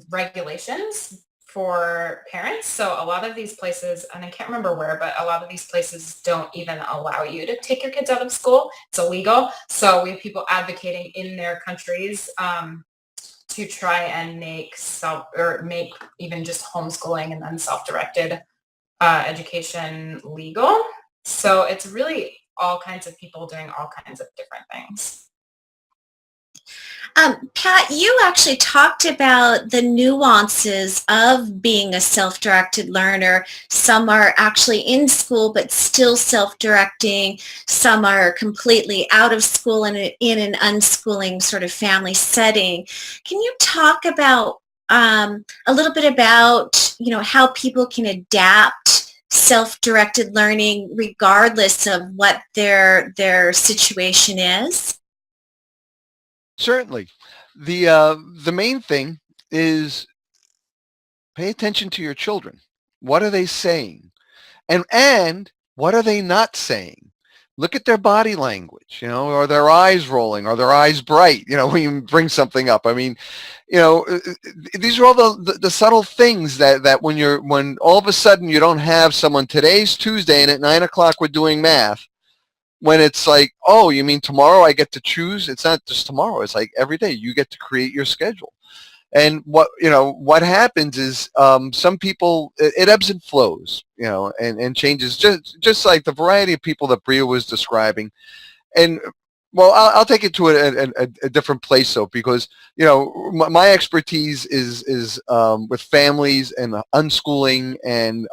regulations for parents. So a lot of these places, and I can't remember where, but a lot of these places don't even allow you to take your kids out of school. It's illegal. So we have people advocating in their countries to try and make even just homeschooling and then self-directed education legal. So it's really all kinds of people doing all kinds of different things. Pat, you actually talked about the nuances of being a self-directed learner. Some are actually in school but still self-directing. Some are completely out of school and in an unschooling sort of family setting. Can you talk about a little bit about, how people can adapt self-directed learning regardless of what their situation is? Certainly. The main thing is pay attention to your children. What are they saying? And what are they not saying? Look at their body language, are their eyes rolling? Are their eyes bright, when you bring something up? I mean, these are all the subtle things that when all of a sudden you don't have someone, today's Tuesday and at 9 o'clock we're doing math, when it's like, oh, you mean tomorrow I get to choose? It's not just tomorrow. It's like every day you get to create your schedule. And what happens is some people, it ebbs and flows, and changes, just like the variety of people that Bria was describing. And well, I'll take it to a different place though, because my expertise is with families and unschooling, and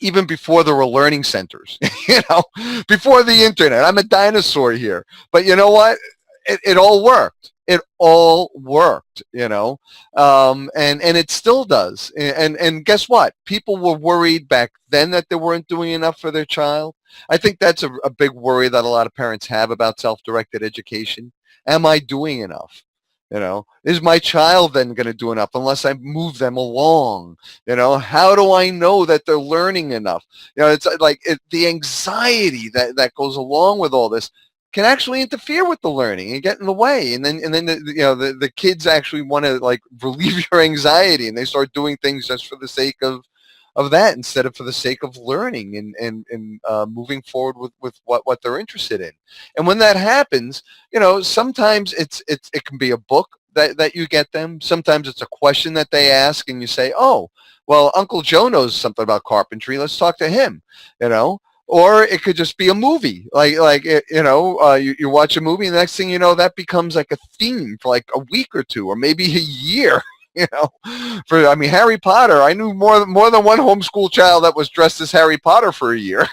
even before there were learning centers, before the internet. I'm a dinosaur here, but you know what? It all worked. It all worked, and it still does. And guess what? People were worried back then that they weren't doing enough for their child. I think that's a big worry that a lot of parents have about self-directed education. Am I doing enough? Is my child then going to do enough unless I move them along? How do I know that they're learning enough? It's like the anxiety that goes along with all this can actually interfere with the learning and get in the way. And then the kids actually want to like relieve your anxiety, and they start doing things just for the sake of that instead of for the sake of learning and moving forward with what they're interested in. And when that happens, sometimes it can be a book that you get them. Sometimes it's a question that they ask and you say, oh, well, Uncle Joe knows something about carpentry. Let's talk to him, Or it could just be a movie, you watch a movie, and the next thing you know, that becomes like a theme for like a week or two, or maybe a year. Harry Potter. I knew more than one homeschool child that was dressed as Harry Potter for a year.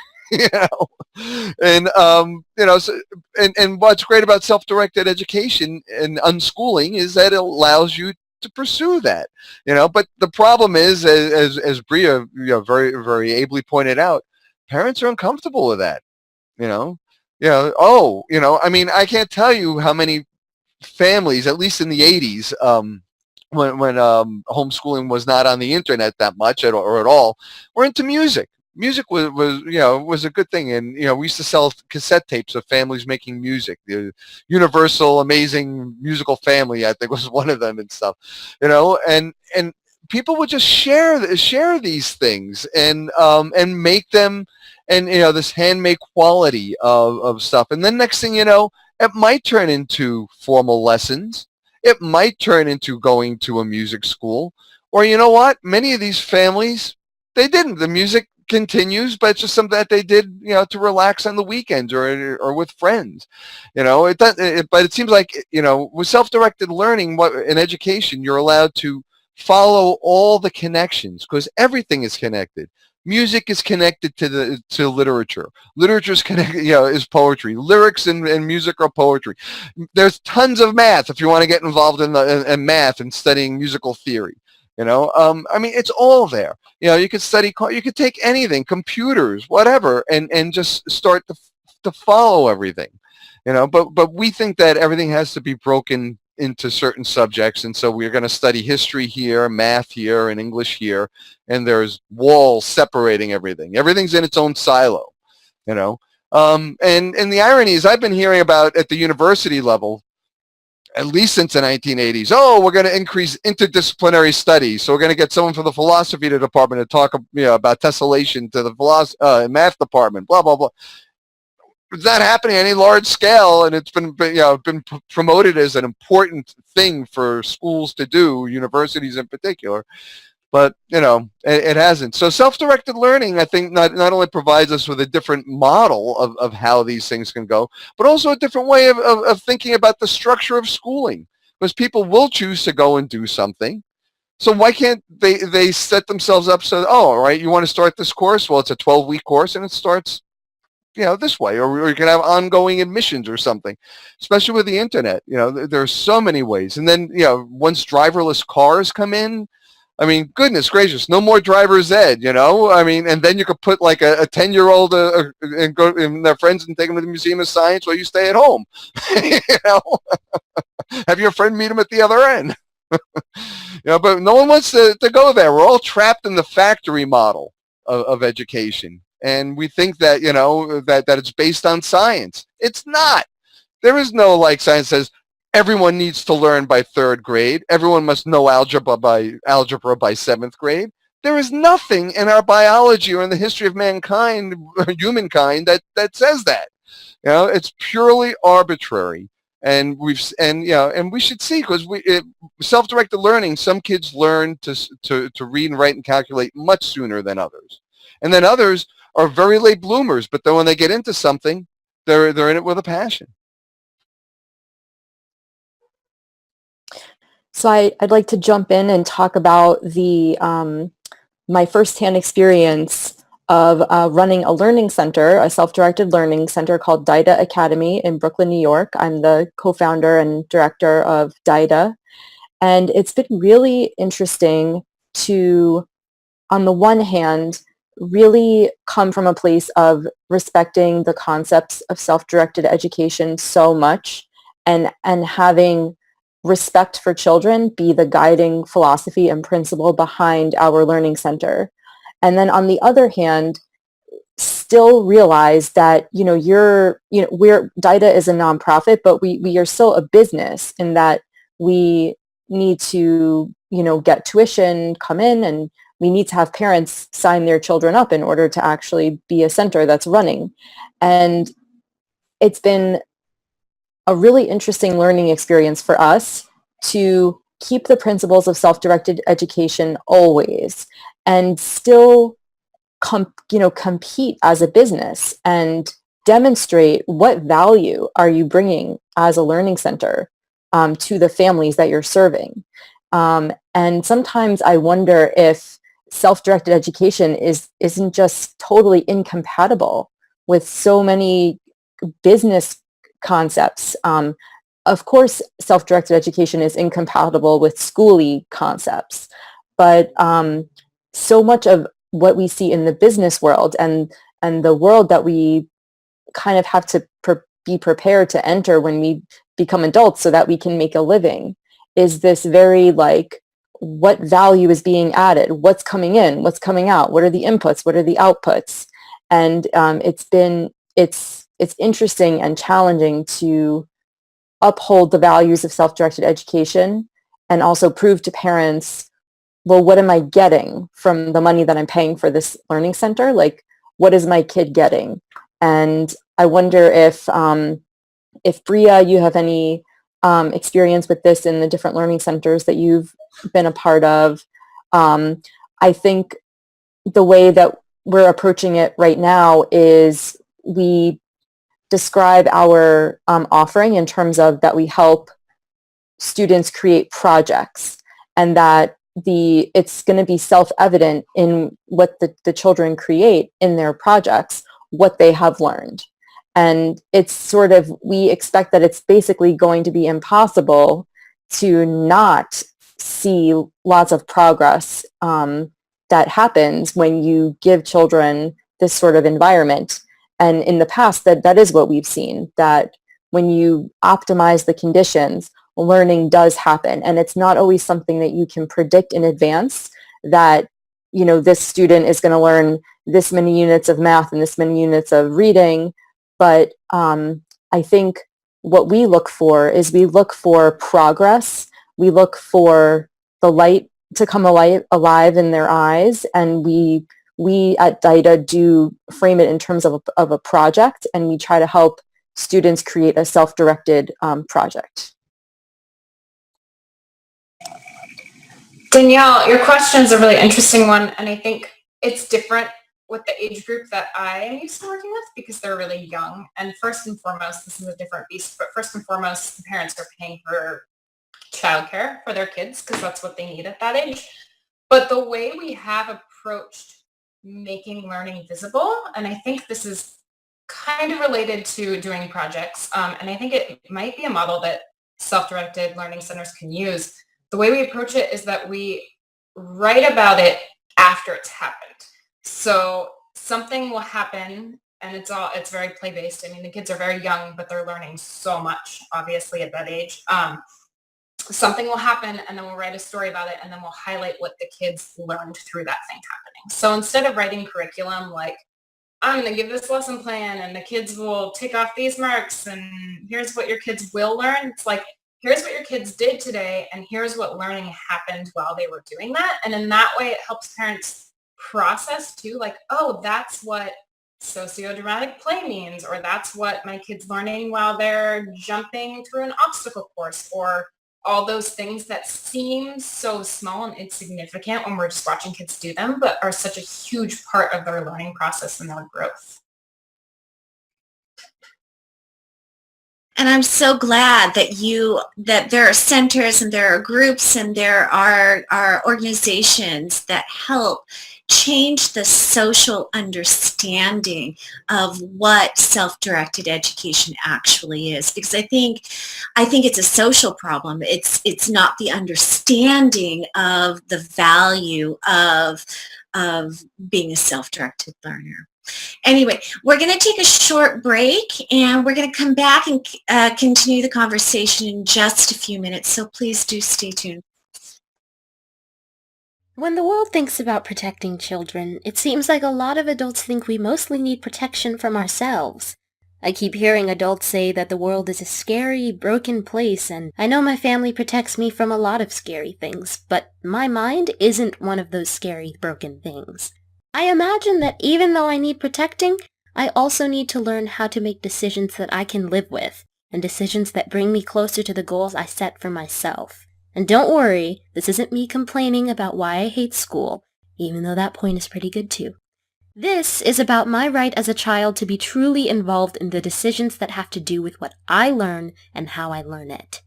And and what's great about self-directed education and unschooling is that it allows you to pursue that. But the problem is, as Bria very very ably pointed out, parents are uncomfortable with that. I can't tell you how many families, at least in the 80s, when homeschooling was not on the internet that much or at all, were into music. Music was a good thing, and we used to sell cassette tapes of families making music. The Universal Amazing Musical Family, I think, was one of them and stuff. And people would just share these things and make them, and this handmade quality of stuff. And then next thing you know, it might turn into formal lessons. It might turn into going to a music school. Or you know what? Many of these families, they didn't. The music continues, but it's just something that they did, to relax on the weekends or with friends. But it seems like, with self-directed learning, in education, you're allowed to follow all the connections, because everything is connected. Music is connected to literature. Literature is connected, is poetry. Lyrics and music are poetry. There's tons of math if you want to get involved in math and studying musical theory. It's all there. You could study, you could take anything, computers, whatever, and just start to follow everything. But we think that everything has to be broken into certain subjects, and so we're going to study history here, math here, and English here, and there's walls separating everything. Everything's in its own silo, and the irony is, I've been hearing about at the university level, at least since the 1980s, we're going to increase interdisciplinary studies, so we're going to get someone from the philosophy department to talk about tessellation to the math department, blah blah blah. It's not happening at any large scale, and it's been promoted as an important thing for schools to do, universities in particular. But it hasn't. So self-directed learning, I think, not only provides us with a different model of how these things can go, but also a different way of thinking about the structure of schooling, because people will choose to go and do something. So why can't they set themselves up so, all right, you want to start this course? Well, it's a 12-week course, and it starts this way, or you can have ongoing admissions or something, especially with the internet. There are so many ways. And then, once driverless cars come in, goodness gracious, no more driver's ed, and then you could put like a 10-year-old and go and their friends and take them to the Museum of Science while you stay at home. Have your friend meet them at the other end. But no one wants to go there. We're all trapped in the factory model of education. And we think that, that it's based on science. It's not. There is no science says everyone needs to learn by 3rd grade. Everyone must know algebra by 7th grade. There is nothing in our biology or in the history of mankind or humankind that says that. It's purely arbitrary. And we should see, because self-directed learning, some kids learn to read and write and calculate much sooner than others, and then others are very late bloomers. But then when they get into something, they're in it with a passion. So I'd like to jump in and talk about my firsthand experience of running a learning center, a self-directed learning center called DIDA Academy in Brooklyn, New York. I'm the co-founder and director of DIDA. And it's been really interesting to, on the one hand, really come from a place of respecting the concepts of self-directed education so much, and having respect for children be the guiding philosophy and principle behind our learning center. And then on the other hand, still realize that, DIDA is a nonprofit, but we are still a business, in that we need to, get tuition, come in, and we need to have parents sign their children up in order to actually be a center that's running. And it's been a really interesting learning experience for us to keep the principles of self-directed education always, and still compete as a business and demonstrate what value are you bringing as a learning center to the families that you're serving. And sometimes I wonder if self-directed education isn't just totally incompatible with so many business concepts. Of course, self-directed education is incompatible with schooly concepts, but so much of what we see in the business world and the world that we kind of have to be prepared to enter when we become adults so that we can make a living is this very what value is being added, what's coming in, what's coming out, what are the inputs, what are the outputs. And it's interesting and challenging to uphold the values of self-directed education and also prove to parents, well, what am I getting from the money that I'm paying for this learning center? What is my kid getting? And I wonder if Bria, you have any experience with this in the different learning centers that you've been a part of. I think the way that we're approaching it right now is we describe our offering in terms of that we help students create projects, and that it's going to be self-evident in what the children create in their projects, what they have learned. And it's sort of, we expect that it's basically going to be impossible to not see lots of progress that happens when you give children this sort of environment. And in the past, that is what we've seen, that when you optimize the conditions, learning does happen. And it's not always something that you can predict in advance, that, this student is going to learn this many units of math and this many units of reading. But I think what we look for is we look for progress. We look for the light to come alive in their eyes. And we at DIDA do frame it in terms of a project, and we try to help students create a self-directed project. Danielle, your question is a really interesting one, and I think it's different with the age group that I am used to working with, because they're really young. And first and foremost, this is a different beast, but first and foremost, the parents are paying for childcare for their kids because that's what they need at that age. But the way we have approached making learning visible, and I think this is kind of related to doing projects, and I think it might be a model that self-directed learning centers can use. The way we approach it is that we write about it after it's happened. So something will happen, and it's very play-based. I mean, the kids are very young, but they're learning so much, obviously, at that age. Something will happen, and then we'll write a story about it, and then we'll highlight what the kids learned through that thing happening. So instead of writing curriculum like, I'm going to give this lesson plan, and the kids will tick off these marks, and here's what your kids will learn, it's like, here's what your kids did today, and here's what learning happened while they were doing that. And in that way, it helps parents process too, like, oh, that's what sociodramatic play means, or that's what my kid's learning while they're jumping through an obstacle course, or all those things that seem so small and insignificant when we're just watching kids do them, but are such a huge part of their learning process and their growth. And I'm so glad that there are centers and there are groups and there are organizations that help change the social understanding of what self-directed education actually is, because I think it's a social problem. It's not the understanding of the value of being a self-directed learner. Anyway, we're going to take a short break and we're going to come back and continue the conversation in just a few minutes. So please do stay tuned. When the world thinks about protecting children, it seems like a lot of adults think we mostly need protection from ourselves. I keep hearing adults say that the world is a scary, broken place, and I know my family protects me from a lot of scary things, but my mind isn't one of those scary, broken things. I imagine that even though I need protecting, I also need to learn how to make decisions that I can live with, and decisions that bring me closer to the goals I set for myself. And don't worry, this isn't me complaining about why I hate school, even though that point is pretty good too. This is about my right as a child to be truly involved in the decisions that have to do with what I learn and how I learn it.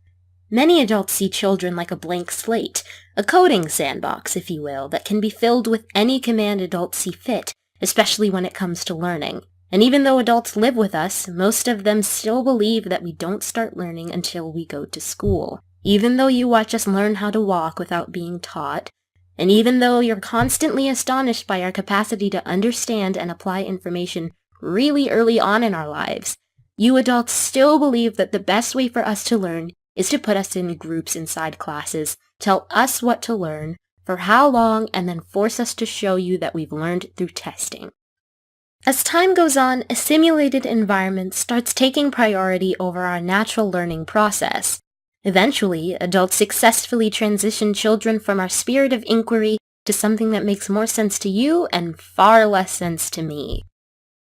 Many adults see children like a blank slate, a coding sandbox, if you will, that can be filled with any command adults see fit, especially when it comes to learning. And even though adults live with us, most of them still believe that we don't start learning until we go to school. Even though you watch us learn how to walk without being taught, and even though you're constantly astonished by our capacity to understand and apply information really early on in our lives, you adults still believe that the best way for us to learn is to put us in groups inside classes, tell us what to learn, for how long, and then force us to show you that we've learned through testing. As time goes on, a simulated environment starts taking priority over our natural learning process. Eventually, adults successfully transition children from our spirit of inquiry to something that makes more sense to you and far less sense to me.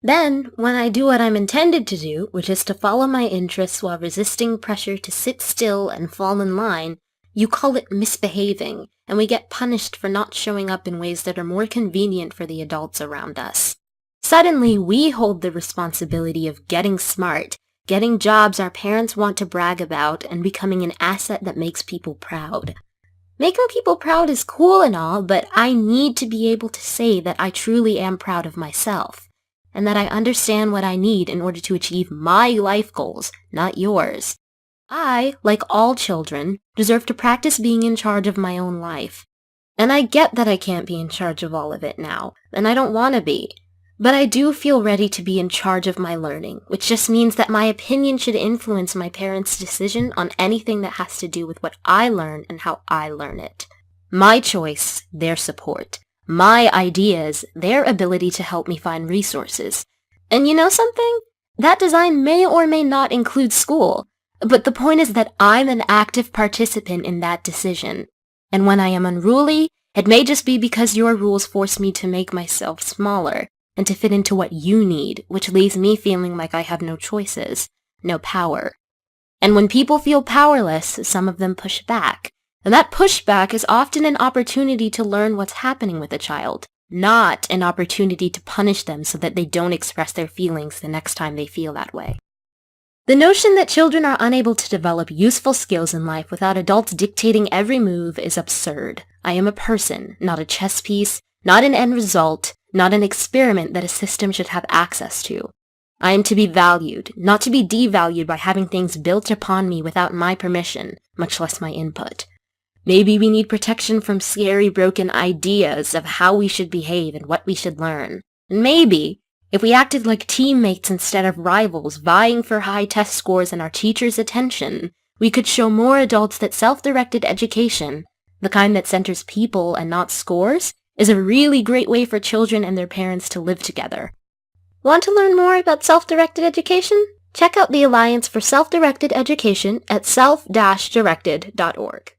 Then, when I do what I'm intended to do, which is to follow my interests while resisting pressure to sit still and fall in line, you call it misbehaving, and we get punished for not showing up in ways that are more convenient for the adults around us. Suddenly, we hold the responsibility of getting smart, getting jobs our parents want to brag about, and becoming an asset that makes people proud. Making people proud is cool and all, but I need to be able to say that I truly am proud of myself, and that I understand what I need in order to achieve my life goals, not yours. I, like all children, deserve to practice being in charge of my own life. And I get that I can't be in charge of all of it now, and I don't want to be. But I do feel ready to be in charge of my learning, which just means that my opinion should influence my parents' decision on anything that has to do with what I learn and how I learn it. My choice, their support. My ideas, their ability to help me find resources. And you know something? That design may or may not include school, but the point is that I'm an active participant in that decision. And when I am unruly, it may just be because your rules force me to make myself smaller, and to fit into what you need, which leaves me feeling like I have no choices, no power. And when people feel powerless, some of them push back. And that pushback is often an opportunity to learn what's happening with a child, not an opportunity to punish them so that they don't express their feelings the next time they feel that way. The notion that children are unable to develop useful skills in life without adults dictating every move is absurd. I am a person, not a chess piece, not an end result, not an experiment that a system should have access to. I am to be valued, not to be devalued by having things built upon me without my permission, much less my input. Maybe we need protection from scary, broken ideas of how we should behave and what we should learn. And maybe, if we acted like teammates instead of rivals, vying for high test scores and our teachers' attention, we could show more adults that self-directed education, the kind that centers people and not scores, is a really great way for children and their parents to live together. Want to learn more about self-directed education? Check out the Alliance for Self-Directed Education at self-directed.org.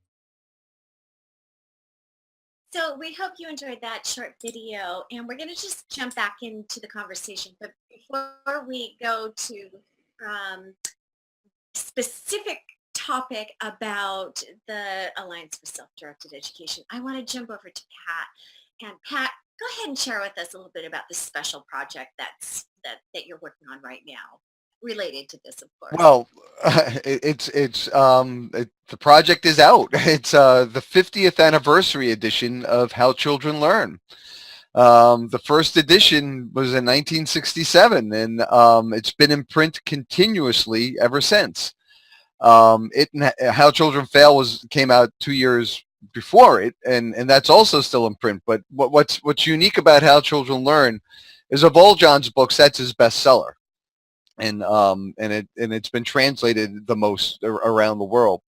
So we hope you enjoyed that short video, and we're going to just jump back into the conversation. But before we go to specific topic about the Alliance for Self-Directed Education, I want to jump over to Pat. And Pat, go ahead and share with us a little bit about this special project that you're working on right now, related to this, of course. Well, the project is out. It's the 50th anniversary edition of How Children Learn. The first edition was in 1967, and it's been in print continuously ever since. How Children Fail came out 2 years before it, and that's also still in print. But what's unique about How Children Learn is, of all John's books, that's his bestseller, and it's been translated the most around the world.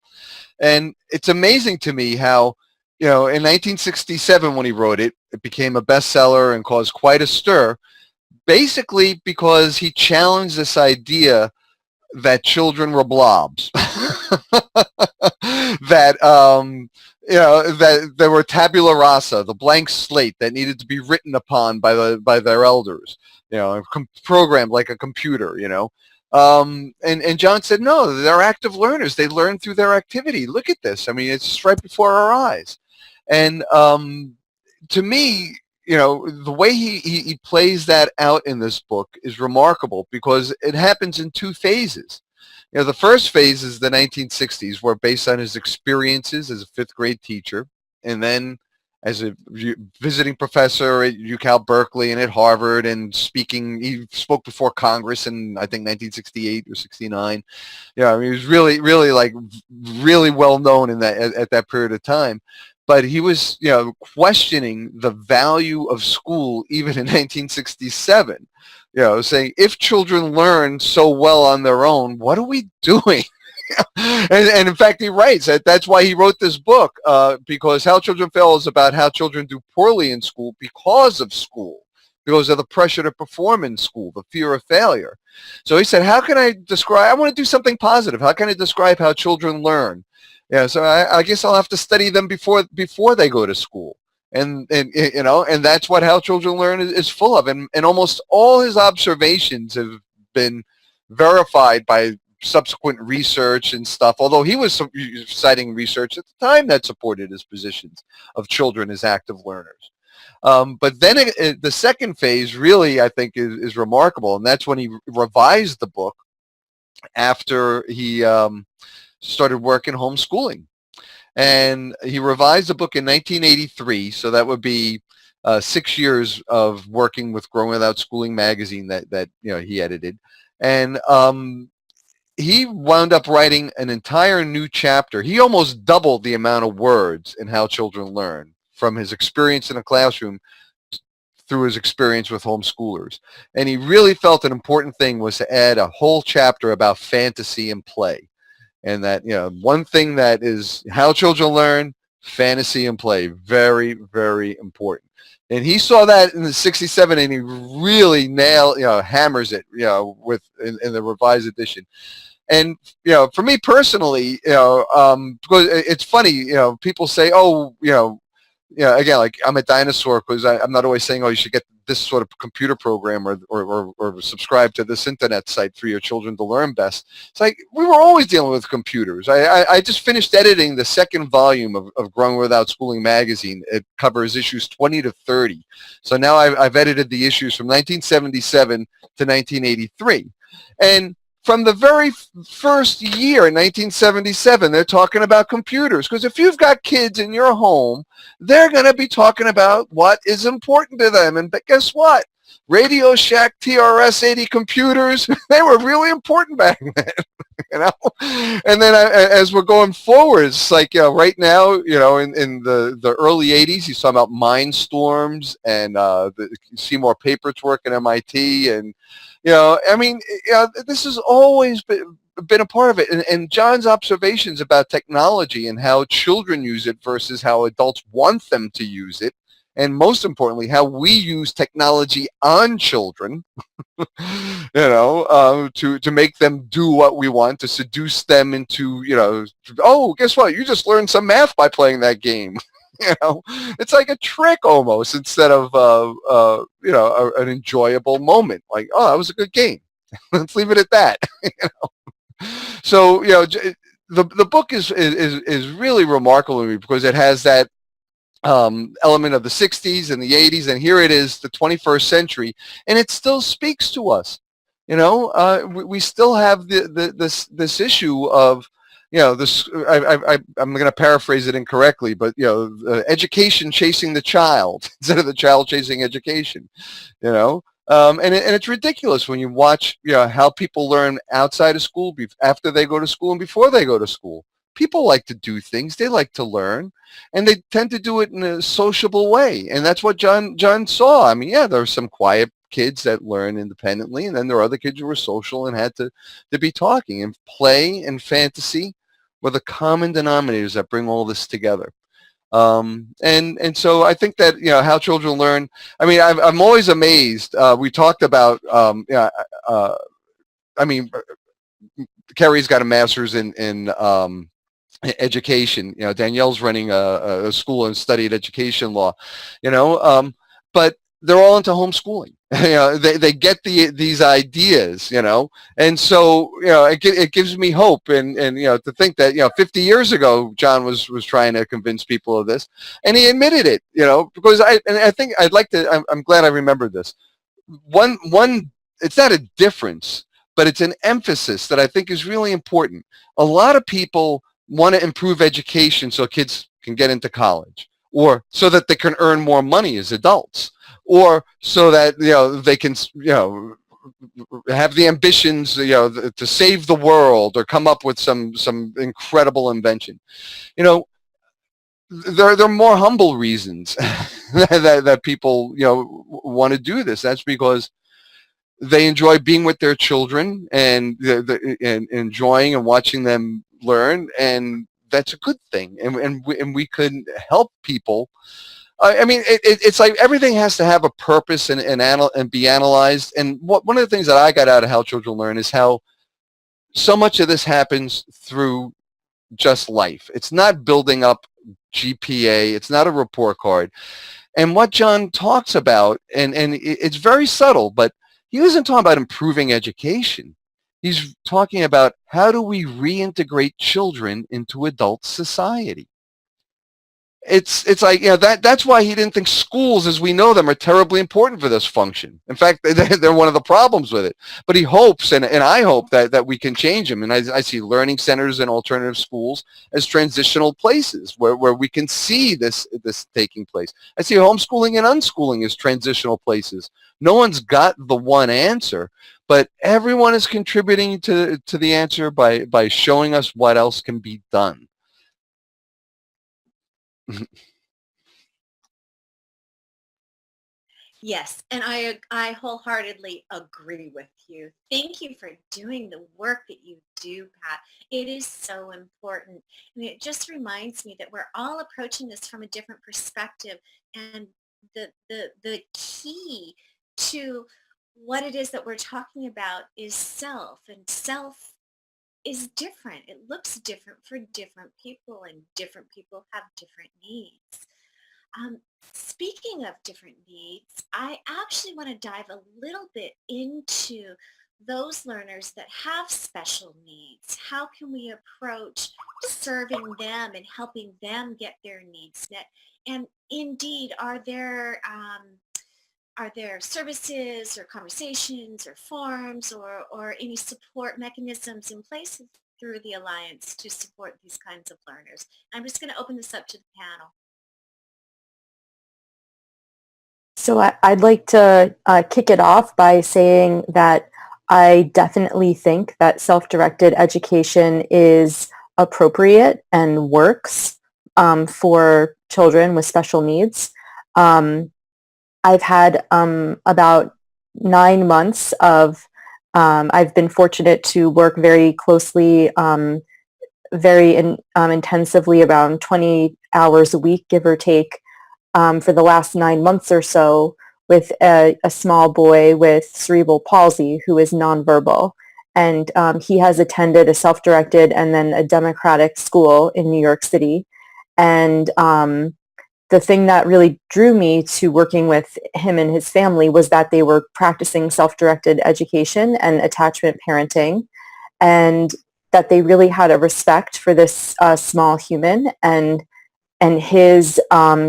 And it's amazing to me how, in 1967 when he wrote it, it became a bestseller and caused quite a stir, basically because he challenged this idea that children were blobs, that that there were tabula rasa, the blank slate that needed to be written upon by their elders, programmed like a computer, and John said, no, they're active learners. They learn through their activity. Look at this. I mean, it's just right before our eyes. And to me, the way he plays that out in this book is remarkable, because it happens in two phases. The first phase is the 1960s, where based on his experiences as a fifth grade teacher, and then as a visiting professor at UC Berkeley and at Harvard, and he spoke before Congress in, I think, 1968 or 69. He was really well known at that period of time. But he was, questioning the value of school even in 1967, saying, if children learn so well on their own, what are we doing? and in fact, he writes that's why he wrote this book, because How Children Fail is about how children do poorly in school because of school, because of the pressure to perform in school, the fear of failure. So he said, how can I want to do something positive. How can I describe how children learn? So I guess I'll have to study them before they go to school. And that's what How Children Learn is full of. And almost all his observations have been verified by subsequent research and stuff, although he was citing research at the time that supported his positions of children as active learners. But then the second phase really, I think, is remarkable, and that's when he revised the book after he started working homeschooling. And he revised the book in 1983, so that would be 6 years of working with Growing Without Schooling magazine that he edited. And he wound up writing an entire new chapter. He almost doubled the amount of words in How Children Learn, from his experience in a classroom through his experience with homeschoolers. And he really felt an important thing was to add a whole chapter about fantasy and play. And that, one thing that is How Children Learn, fantasy and play, very, very important. And he saw that in the 67, and he really hammers it, in the revised edition. And, for me personally, because it's funny, people say, again, like I'm a dinosaur because I'm not always saying, you should get this sort of computer program or subscribe to this internet site for your children to learn best. It's like, we were always dealing with computers. I just finished editing the second volume of Growing Without Schooling magazine. It covers issues 20 to 30. So now I've edited the issues from 1977 to 1983. And from the very first year in 1977, they're talking about computers. Because if you've got kids in your home, they're going to be talking about what is important to them. And guess what? Radio Shack TRS-80 computers, they were really important back then. And then as we're going forward, it's like, right now, in the early 80s, he's talking about Mindstorms and Seymour Papert's work at MIT. And, this has always been a part of it. And John's observations about technology and how children use it versus how adults want them to use it, and most importantly, how we use technology on children, to make them do what we want, to seduce them into, guess what? You just learned some math by playing that game. It's like a trick almost instead of an enjoyable moment. Like, oh, that was a good game. Let's leave it at that. So the book is really remarkable to me because it has that element of the 60s and the 80s, and here it is, the 21st century, and it still speaks to us. We still have this issue of this. I'm going to paraphrase it incorrectly, but education chasing the child instead of the child chasing education. And it's ridiculous when you watch how people learn outside of school, after they go to school, and before they go to school. People like to do things. They like to learn, and they tend to do it in a sociable way. And that's what John saw. I mean, yeah, there are some quiet kids that learn independently, and then there are other kids who were social and had to be talking. And play and fantasy were the common denominators that bring all this together. And so I think that how children learn. I mean, I'm always amazed. We talked about I mean, Kerry's got a master's in education. Danielle's running a school and studied education law. But they're all into homeschooling. They get these ideas. And so it gives me hope, and to think that 50 years ago John was trying to convince people of this, and he admitted it. Because I think I'm glad I remembered this. One it's not a difference, but it's an emphasis that I think is really important. A lot of people want to improve education so kids can get into college, or so that they can earn more money as adults, or so that they can have the ambitions to save the world or come up with some incredible invention. There are more humble reasons that people want to do this. That's because they enjoy being with their children and enjoying and watching them learn, and that's a good thing. And we could help people. I mean, it's like everything has to have a purpose and be analyzed. And one of the things that I got out of How Children Learn is how so much of this happens through just life. It's not building up GPA. It's not a report card. And what John talks about, and it's very subtle, but he isn't talking about improving education. He's talking about how do we reintegrate children into adult society. It's like, that's why he didn't think schools as we know them are terribly important for this function. In fact, they're one of the problems with it. But he hopes, and I hope that we can change them. And I see learning centers and alternative schools as transitional places where we can see this taking place. I see homeschooling and unschooling as transitional places. No one's got the one answer, but everyone is contributing to the answer by showing us what else can be done. Yes, and I wholeheartedly agree with you. Thank you for doing the work that you do, Pat. It is so important. And it just reminds me that we're all approaching this from a different perspective. And the key to what it is that we're talking about is self. And self is different. It looks different for different people, and different people have different needs. Speaking of different needs, I actually want to dive a little bit into those learners that have special needs. How can we approach serving them and helping them get their needs met? And indeed, are there services or conversations or forums or any support mechanisms in place through the Alliance to support these kinds of learners? I'm just going to open this up to the panel. So I'd like to kick it off by saying that I definitely think that self-directed education is appropriate and works for children with special needs. I've had about 9 months of, I've been fortunate to work very closely, intensively, around 20 hours a week, give or take, for the last 9 months or so with a small boy with cerebral palsy who is nonverbal. And he has attended a self-directed and then a democratic school in New York City. And the thing that really drew me to working with him and his family was that they were practicing self-directed education and attachment parenting, and that they really had a respect for this small human and his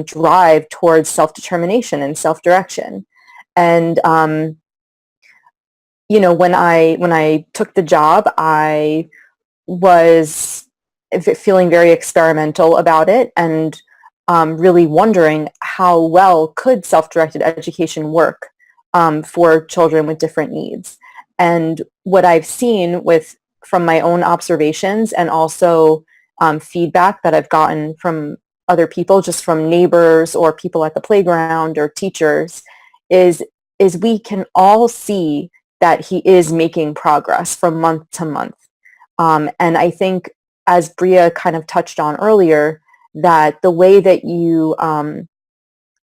drive towards self-determination and self-direction. And when I took the job, I was feeling very experimental about it, and really wondering how well could self-directed education work for children with different needs. And what I've seen from my own observations, and also feedback that I've gotten from other people, just from neighbors or people at the playground or teachers, is we can all see that he is making progress from month to month. And I think, as Bria kind of touched on earlier, that the way that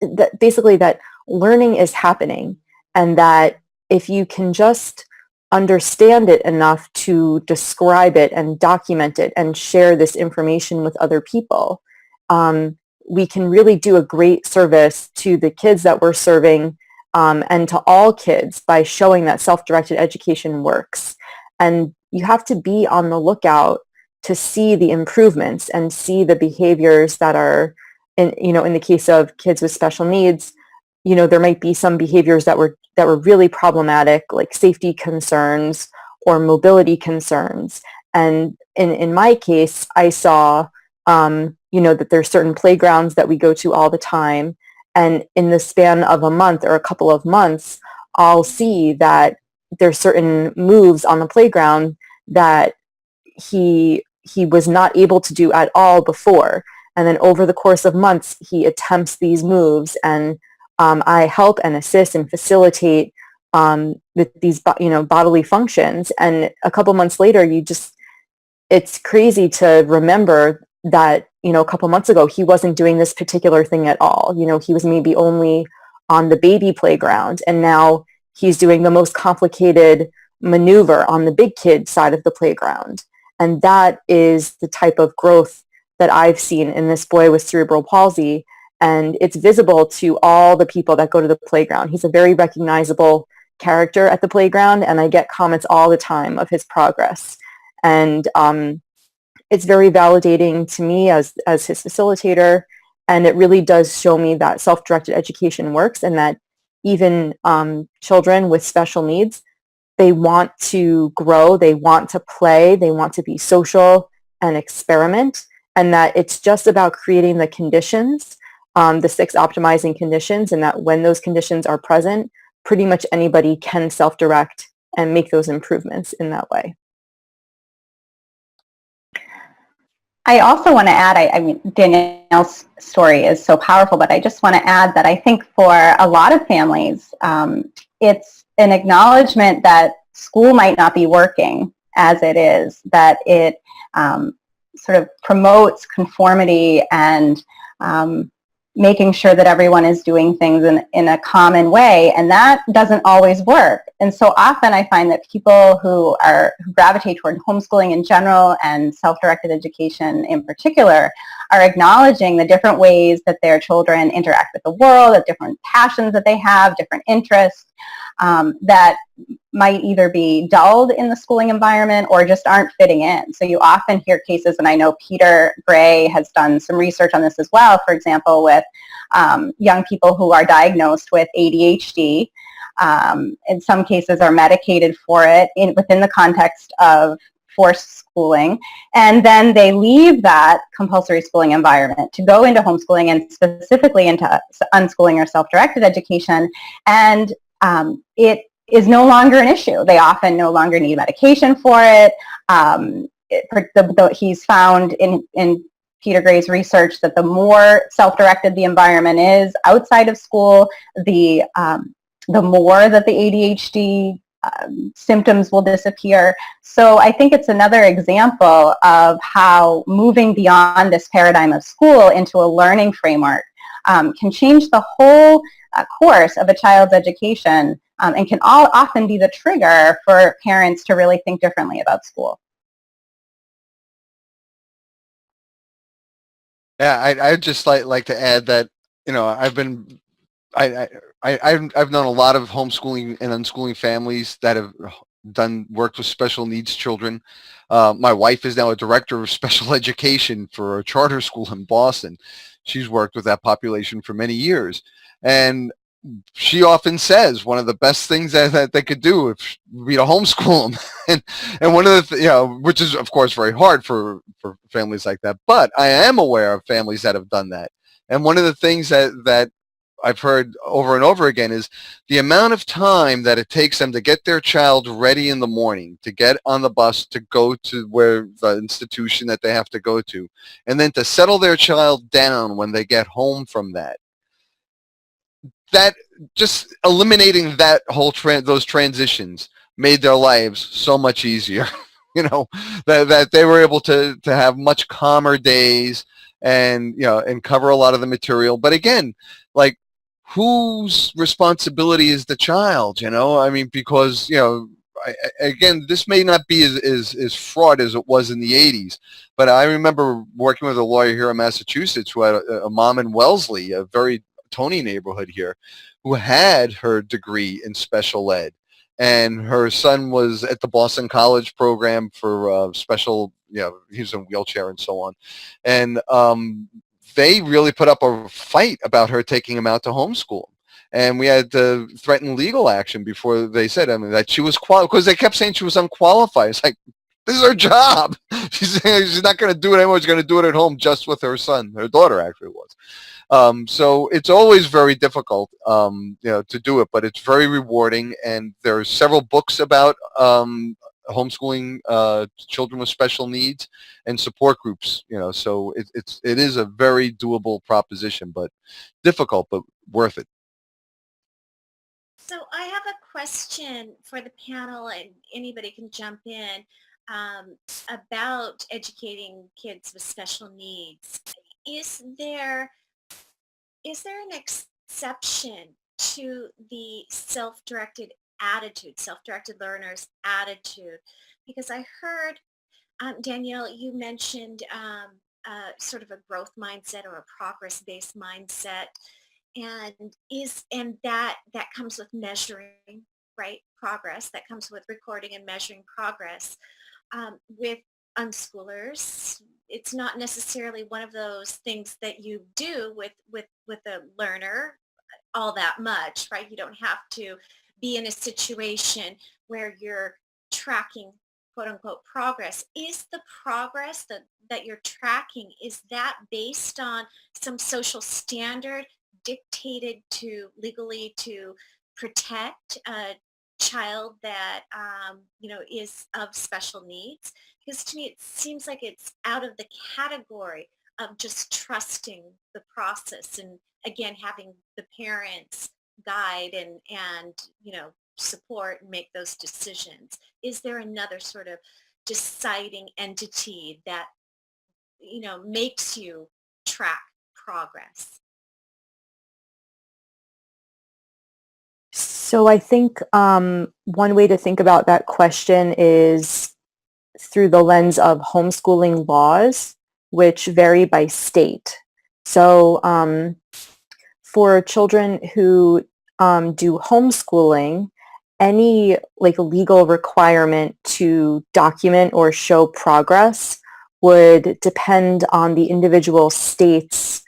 that basically that learning is happening, and that if you can just understand it enough to describe it and document it and share this information with other people, we can really do a great service to the kids that we're serving, and to all kids, by showing that self-directed education works. And you have to be on the lookout to see the improvements and see the behaviors that are in the case of kids with special needs. There might be some behaviors that were really problematic, like safety concerns or mobility concerns. And in my case, I saw that there's certain playgrounds that we go to all the time, and in the span of a month or a couple of months, I'll see that there's certain moves on the playground that he was not able to do at all before. And then over the course of months, he attempts these moves, and I help and assist and facilitate with these bodily functions. And a couple months later, it's crazy to remember that a couple months ago he wasn't doing this particular thing at all. He was maybe only on the baby playground, and now he's doing the most complicated maneuver on the big kid side of the playground. And that is the type of growth that I've seen in this boy with cerebral palsy. And it's visible to all the people that go to the playground. He's a very recognizable character at the playground, and I get comments all the time of his progress. And it's very validating to me as his facilitator. And it really does show me that self-directed education works, and that even children with special needs, they want to grow, they want to play, they want to be social and experiment, and that it's just about creating the conditions, the 6 optimizing conditions, and that when those conditions are present, pretty much anybody can self-direct and make those improvements in that way. I also want to add, I mean, Danielle's story is so powerful, but I just want to add that I think for a lot of families, it's an acknowledgement that school might not be working as it is, that it sort of promotes conformity and making sure that everyone is doing things in a common way, and that doesn't always work. And so often I find that people who gravitate toward homeschooling in general and self-directed education in particular are acknowledging the different ways that their children interact with the world, the different passions that they have, different interests, that might either be dulled in the schooling environment or just aren't fitting in. So you often hear cases, and I know Peter Gray has done some research on this as well, for example, with young people who are diagnosed with ADHD, in some cases are medicated for it within the context of forced schooling, and then they leave that compulsory schooling environment to go into homeschooling and specifically into unschooling or self-directed education, and it is no longer an issue. They often no longer need medication for it. He's found in Peter Gray's research that the more self-directed the environment is outside of school, the more that the ADHD symptoms will disappear. So I think it's another example of how moving beyond this paradigm of school into a learning framework can change the whole course of a child's education, and can often be the trigger for parents to really think differently about school. Yeah, I'd just like to add that I've been, I've known a lot of homeschooling and unschooling families that have worked with special needs children. My wife is now a director of special education for a charter school in Boston. She's worked with that population for many years. And she often says one of the best things that they could do if we to homeschool them, and one of the which is of course very hard for families like that. But I am aware of families that have done that, and one of the things that I've heard over and over again is the amount of time that it takes them to get their child ready in the morning, to get on the bus to go to where the institution that they have to go to, and then to settle their child down when they get home from that. That just eliminating that whole those transitions made their lives so much easier. That they were able to have much calmer days and and cover a lot of the material. But again, like, whose responsibility is the child? I mean, because again, this may not be as fraught as it was in the 80s, but I remember working with a lawyer here in Massachusetts who had a mom in Wellesley, a very Tony neighborhood here, who had her degree in special ed, and her son was at the Boston College program for special, he was in a wheelchair and so on, and they really put up a fight about her taking him out to homeschool. And we had to threaten legal action before they said, that she was because they kept saying she was unqualified. It's like, this is her job. She's not going to do it anymore. She's going to do it at home just with her son. Her daughter actually was. So it's always very difficult, to do it, but it's very rewarding. And there are several books about homeschooling children with special needs and support groups. So it is a very doable proposition, but difficult, but worth it. So I have a question for the panel, and anybody can jump in, about educating kids with special needs. Is there an exception to the self-directed learner's attitude? Because I heard, Danielle, you mentioned sort of a growth mindset or a progress-based mindset, and that comes with measuring, right, progress. That comes with recording and measuring progress. With unschoolers, it's not necessarily one of those things that you do with a learner all that much, right? You don't have to be in a situation where you're tracking, quote unquote, progress. Is the progress that you're tracking, is that based on some social standard dictated legally to protect a child that is of special needs? Because to me it seems like it's out of the category of just trusting the process, and again having the parents guide and support and make those decisions. Is there another sort of deciding entity that makes you track progress? So I think one way to think about that question is through the lens of homeschooling laws, which vary by state. So for children who do homeschooling, any legal requirement to document or show progress would depend on the individual state's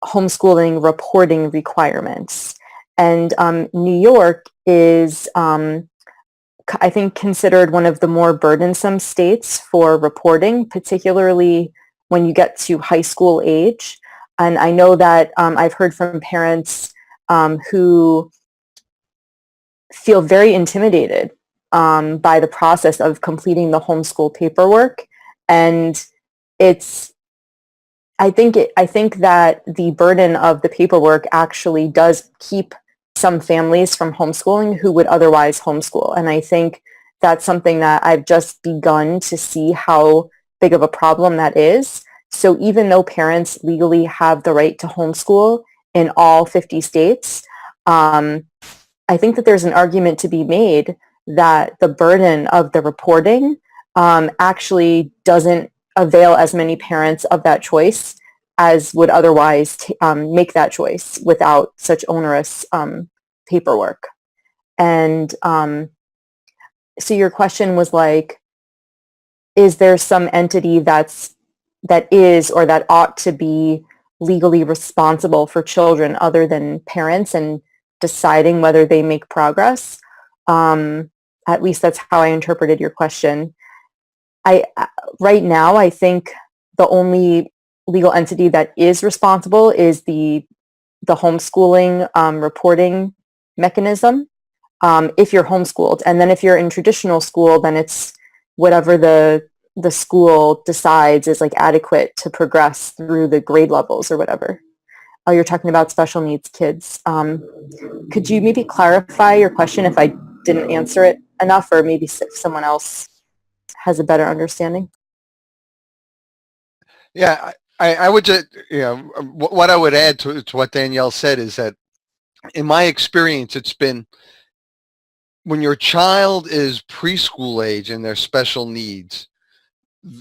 homeschooling reporting requirements. And New York is, I think, considered one of the more burdensome states for reporting, particularly when you get to high school age. And I know that I've heard from parents who feel very intimidated by the process of completing the homeschool paperwork. And I think that the burden of the paperwork actually does keep some families from homeschooling who would otherwise homeschool. And I think that's something that I've just begun to see how big of a problem that is. So even though parents legally have the right to homeschool in all 50 states, I think that there's an argument to be made that the burden of the reporting actually doesn't avail as many parents of that choice as would otherwise make that choice without such onerous paperwork. And so your question was like, is there some entity that is or that ought to be legally responsible for children other than parents and deciding whether they make progress? At least that's how I interpreted your question. Right now, I think the only legal entity that is responsible is the homeschooling reporting mechanism, if you're homeschooled. And then if you're in traditional school, then it's whatever the school decides is like adequate to progress through the grade levels or whatever. Oh, you're talking about special needs kids. Could you maybe clarify your question if I didn't answer it enough, or maybe if someone else has a better understanding? Yeah, I would just, what I would add to what Danielle said is that in my experience, it's been when your child is preschool age and they're special needs,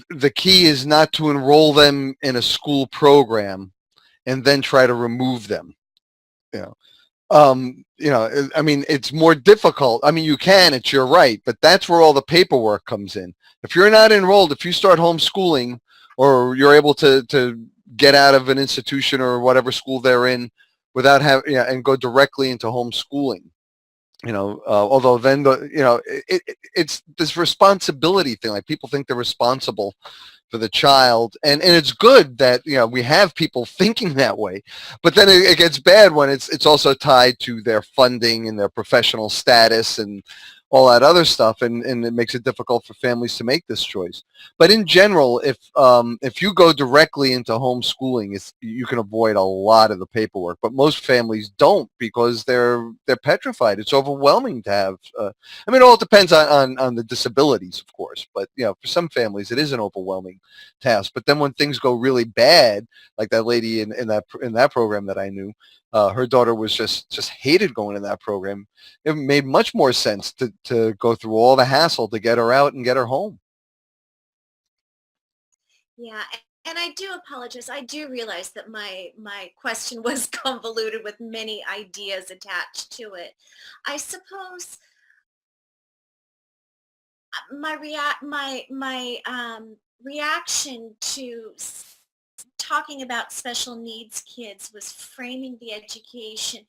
the key is not to enroll them in a school program and then try to remove them. I mean, it's more difficult. I mean, you can, it's your right, but that's where all the paperwork comes in. If you're not enrolled, if you start homeschooling, or you're able to get out of an institution or whatever school they're in without having, and go directly into homeschooling, although then it's this responsibility thing. Like, people think they're responsible for the child, and it's good that we have people thinking that way, but then it gets bad when it's also tied to their funding and their professional status and all that other stuff, and it makes it difficult for families to make this choice. But in general, if you go directly into homeschooling, you can avoid a lot of the paperwork. But most families don't, because they're petrified. It's overwhelming to have. I mean, it all depends on the disabilities, of course. But for some families, it is an overwhelming task. But then when things go really bad, like that lady in that program that I knew, her daughter was just hated going in that program. It made much more sense to go through all the hassle to get her out and get her home. Yeah, and I do apologize. I do realize that my question was convoluted with many ideas attached to it. I suppose my reaction to talking about special needs kids was framing the education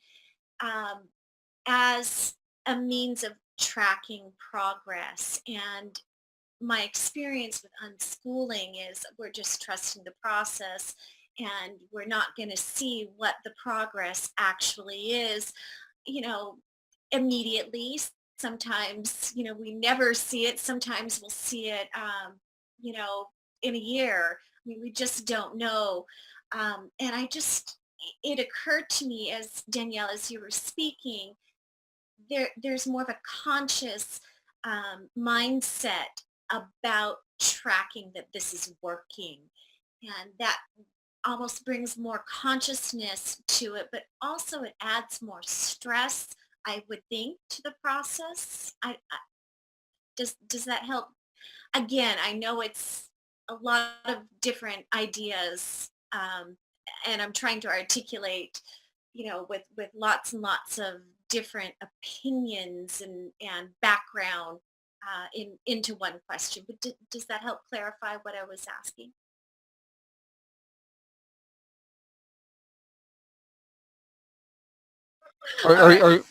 as a means of tracking progress. And my experience with unschooling is we're just trusting the process, and we're not going to see what the progress actually is, immediately. Sometimes, we never see it. Sometimes we'll see it, in a year. I mean, we just don't know. And it occurred to me, as Danielle, as you were speaking, there's more of a conscious mindset about tracking that this is working. And that almost brings more consciousness to it, but also it adds more stress, I would think, to the process. Does that help? Again, I know it's a lot of different ideas, and I'm trying to articulate, with lots and lots of different opinions and background into one question. But does that help clarify what I was asking? Or, All right.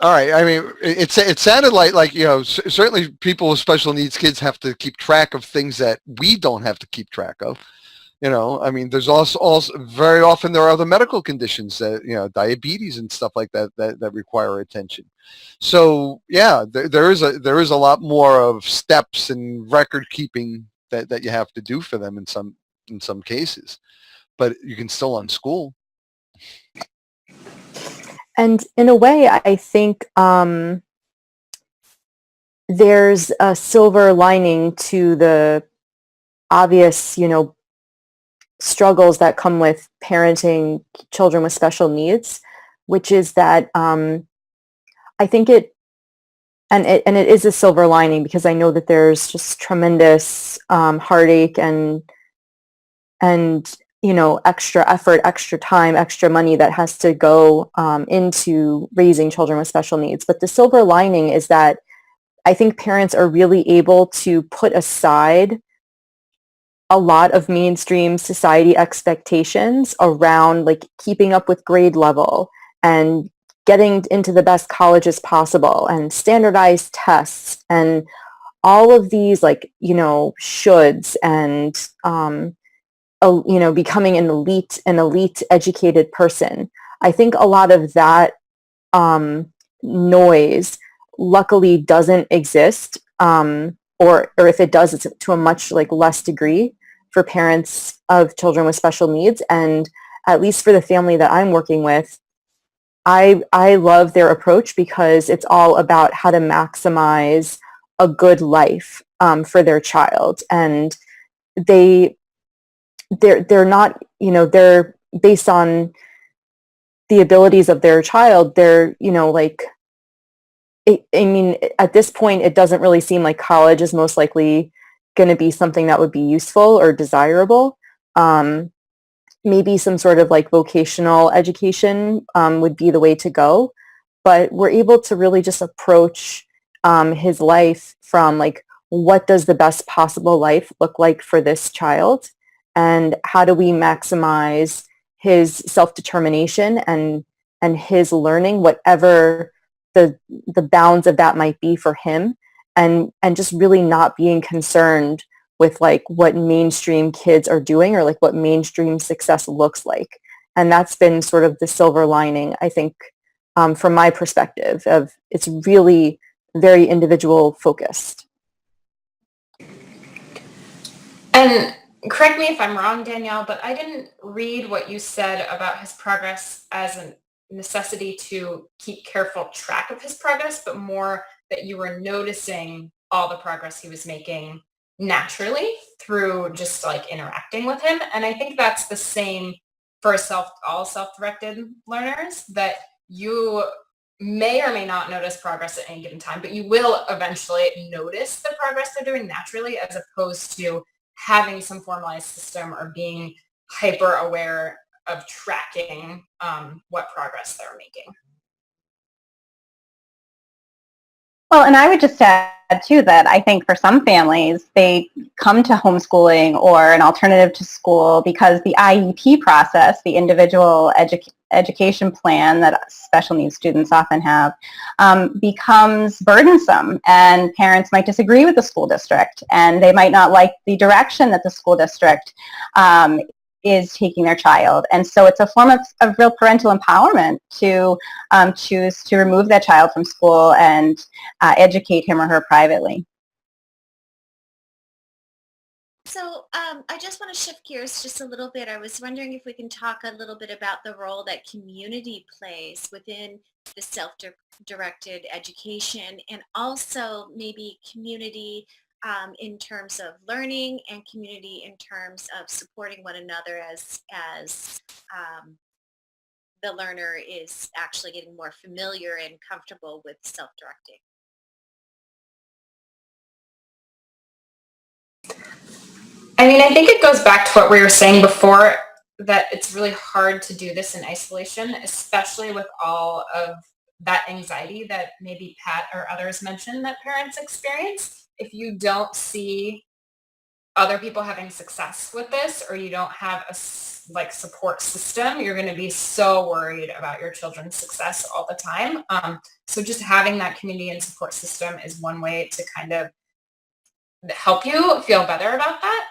all right. I mean, it sounded like certainly people with special needs kids have to keep track of things that we don't have to keep track of. I mean, there's also very often there are other medical conditions that diabetes and stuff like that require attention. So yeah, there is a lot more of steps and record keeping that you have to do for them in some cases, but you can still unschool. And in a way, I think there's a silver lining to the obvious, struggles that come with parenting children with special needs, which is that I think it is a silver lining, because I know that there's just tremendous heartache and extra effort, extra time, extra money that has to go into raising children with special needs. But the silver lining is that I think parents are really able to put aside a lot of mainstream society expectations around like keeping up with grade level and getting into the best colleges possible and standardized tests and all of these like, shoulds and, becoming an elite educated person. I think a lot of that noise luckily doesn't exist, or if it does, it's to a much like less degree for parents of children with special needs. And at least for the family that I'm working with, I love their approach because it's all about how to maximize a good life for their child. And they're not, they're based on the abilities of their child. They're, at this point, it doesn't really seem like college is most likely going to be something that would be useful or desirable. Maybe some sort of like vocational education would be the way to go. But we're able to really just approach his life from like, what does the best possible life look like for this child? And how do we maximize his self-determination and his learning, whatever the bounds of that might be for him, and just really not being concerned with like what mainstream kids are doing or like what mainstream success looks like. And that's been sort of the silver lining, I think, from my perspective of it's really very individual focused. And correct me if I'm wrong, Danielle, but I didn't read what you said about his progress as a necessity to keep careful track of his progress, but more that you were noticing all the progress he was making naturally through just like interacting with him. And I think that's the same for all self-directed learners, that you may or may not notice progress at any given time, but you will eventually notice the progress they're doing naturally, as opposed to having some formalized system or being hyper aware of tracking what progress they're making. Well, and I would just add too that I think for some families, they come to homeschooling or an alternative to school because the IEP process, the individual education plan that special needs students often have, becomes burdensome, and parents might disagree with the school district, and they might not like the direction that the school district is taking their child. And so it's a form of real parental empowerment to choose to remove that child from school and educate him or her privately. So I just want to shift gears just a little bit. I was wondering if we can talk a little bit about the role that community plays within the self-directed education, and also maybe community in terms of learning and community in terms of supporting one another as the learner is actually getting more familiar and comfortable with self-directing. I mean, I think it goes back to what we were saying before, that it's really hard to do this in isolation, especially with all of that anxiety that maybe Pat or others mentioned that parents experience. If you don't see other people having success with this, or you don't have a support system, you're going to be so worried about your children's success all the time. So just having that community and support system is one way to kind of help you feel better about that.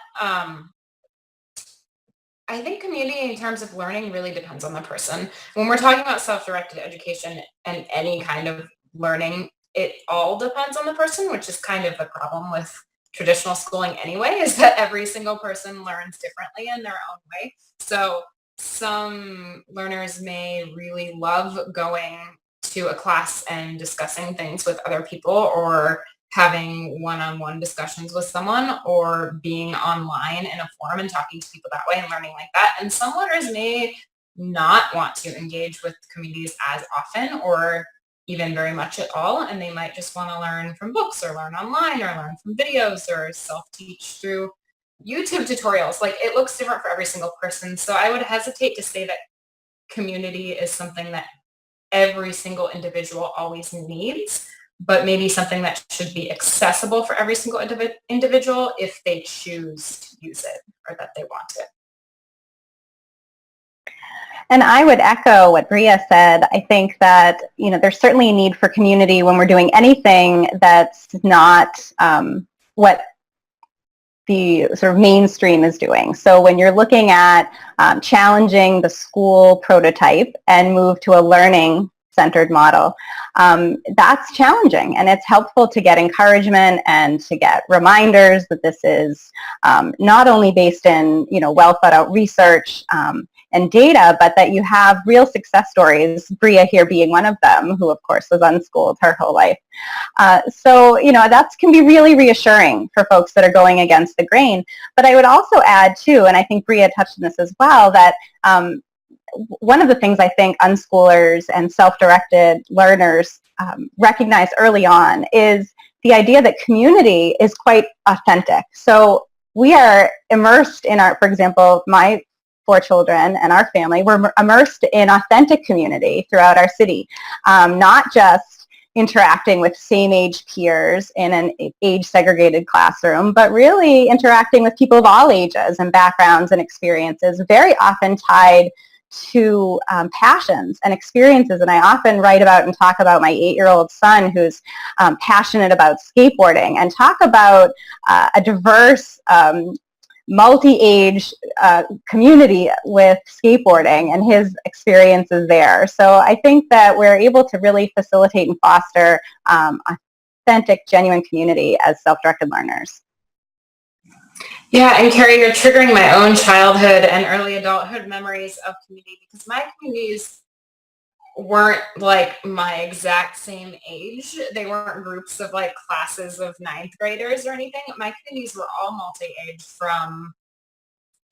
I think community in terms of learning really depends on the person. When we're talking about self-directed education and any kind of learning, it all depends on the person, which is kind of the problem with traditional schooling anyway, is that every single person learns differently in their own way. So some learners may really love going to a class and discussing things with other people, or having one-on-one discussions with someone, or being online in a forum and talking to people that way and learning like that. And some learners may not want to engage with communities as often or even very much at all, and they might just want to learn from books or learn online or learn from videos or self-teach through YouTube tutorials. Like, it looks different for every single person. So I would hesitate to say that community is something that every single individual always needs, but maybe something that should be accessible for every single individual if they choose to use it or that they want it. And I would echo what Bria said. I think that, you know, there's certainly a need for community when we're doing anything that's not what the sort of mainstream is doing. So when you're looking at challenging the school prototype and move to a learning centered model, that's challenging, and it's helpful to get encouragement and to get reminders that this is not only based in, you know, well thought out research and data, but that you have real success stories, Bria here being one of them, who of course was unschooled her whole life. So, you know, that can be really reassuring for folks that are going against the grain. But I would also add too, and I think Bria touched on this as well, that one of the things I think unschoolers and self-directed learners recognize early on is the idea that community is quite authentic. So we are immersed in our, for example, my 4 children and our family, we're immersed in authentic community throughout our city, not just interacting with same age peers in an age segregated classroom, but really interacting with people of all ages and backgrounds and experiences, very often tied to passions and experiences. And I often write about and talk about my 8-year-old son who's passionate about skateboarding, and talk about a diverse multi-age community with skateboarding and his experiences there. So I think that we're able to really facilitate and foster authentic, genuine community as self-directed learners. Yeah, and Carrie, you're triggering my own childhood and early adulthood memories of community, because my communities weren't like my exact same age. They weren't groups of like classes of 9th graders or anything. My communities were all multi-age, from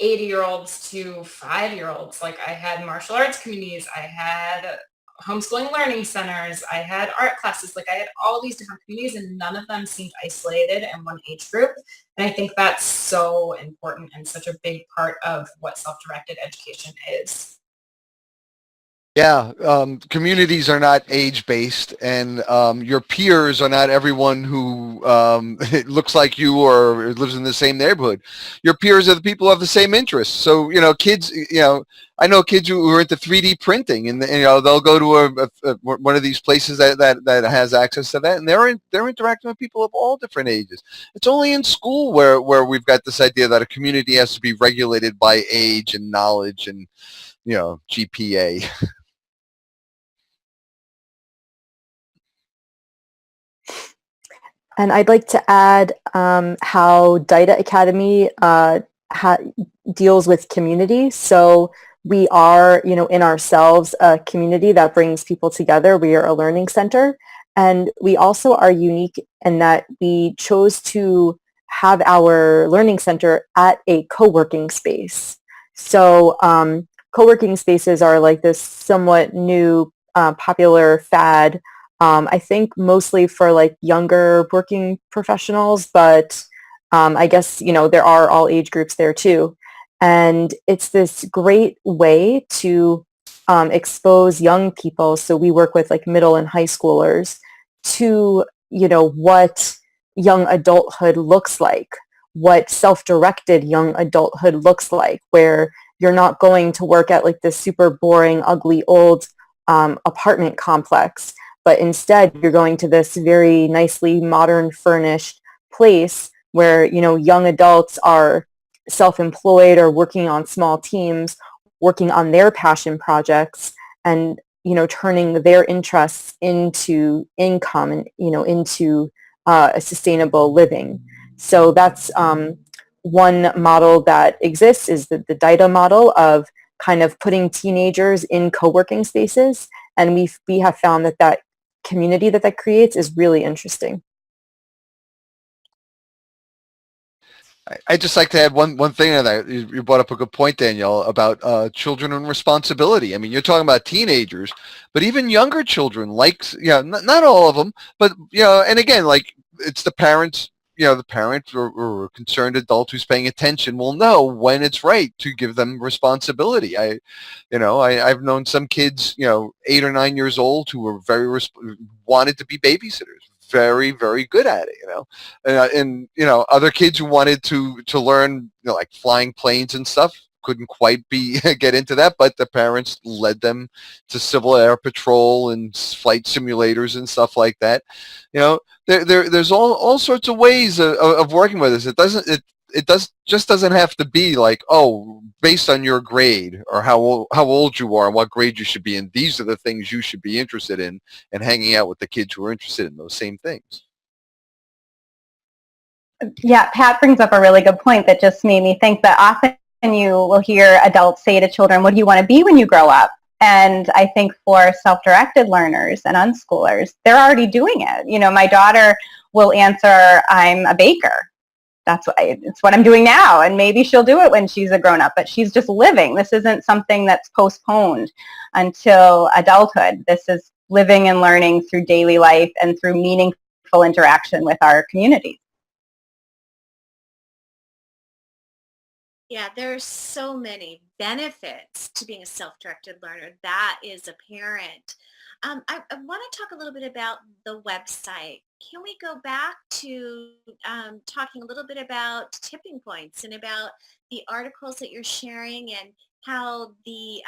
80-year-olds to 5-year-olds. Like, I had martial arts communities, I had homeschooling learning centers, I had art classes. Like, I had all these different communities, and none of them seemed isolated in one age group. And I think that's so important and such a big part of what self-directed education is. Yeah, communities are not age-based, and your peers are not everyone who looks like you or lives in the same neighborhood. Your peers are the people who have the same interests. So, you know, kids, you know, I know kids who are into 3D printing, and you know, they'll go to one of these places that has access to that, and they're interacting with people of all different ages. It's only in school where we've got this idea that a community has to be regulated by age and knowledge and, you know, GPA. And I'd like to add how DITA Academy deals with community. So we are, you know, in ourselves a community that brings people together. We are a learning center. And we also are unique in that we chose to have our learning center at a co-working space. So co-working spaces are like this somewhat new popular fad, I think mostly for like younger working professionals, but I guess, you know, there are all age groups there too. And it's this great way to expose young people. So we work with like middle and high schoolers to, you know, what young adulthood looks like, what self-directed young adulthood looks like, where you're not going to work at like this super boring, ugly, old apartment complex, but instead you're going to this very nicely modern furnished place where, you know, young adults are self-employed or working on small teams, working on their passion projects, and, you know, turning their interests into income and, you know, into a sustainable living. So that's one model that exists, is the DITA model of kind of putting teenagers in co-working spaces. And we have found that community that creates is really interesting. I just like to add one thing to that. You brought up a good point, Danielle, about children and responsibility. I mean, you're talking about teenagers, but even younger children, like, you know, not all of them, but, you know, and again, like, it's the parents, the parent or concerned adult who's paying attention will know when it's right to give them responsibility. I've known some kids, 8 or 9 years old, who were wanted to be babysitters, very, very good at it, and other kids who wanted to learn, like flying planes and stuff, couldn't quite get into that, but the parents led them to Civil Air Patrol and flight simulators and stuff like that. There's all sorts of ways of working with this. It doesn't have to be like, oh, based on your grade or how old you are and what grade you should be in. These are the things you should be interested in, and hanging out with the kids who are interested in those same things. Yeah, Pat brings up a really good point that just made me think that often you will hear adults say to children, what do you want to be when you grow up? And I think for self-directed learners and unschoolers, they're already doing it. My daughter will answer, I'm a baker. It's what I'm doing now. And maybe she'll do it when she's a grown-up, but she's just living. This isn't something that's postponed until adulthood. This is living and learning through daily life and through meaningful interaction with our communities. Yeah, there's so many benefits to being a self-directed learner. That is apparent. I want to talk a little bit about the website. Can we go back to talking a little bit about tipping points and about the articles that you're sharing and how the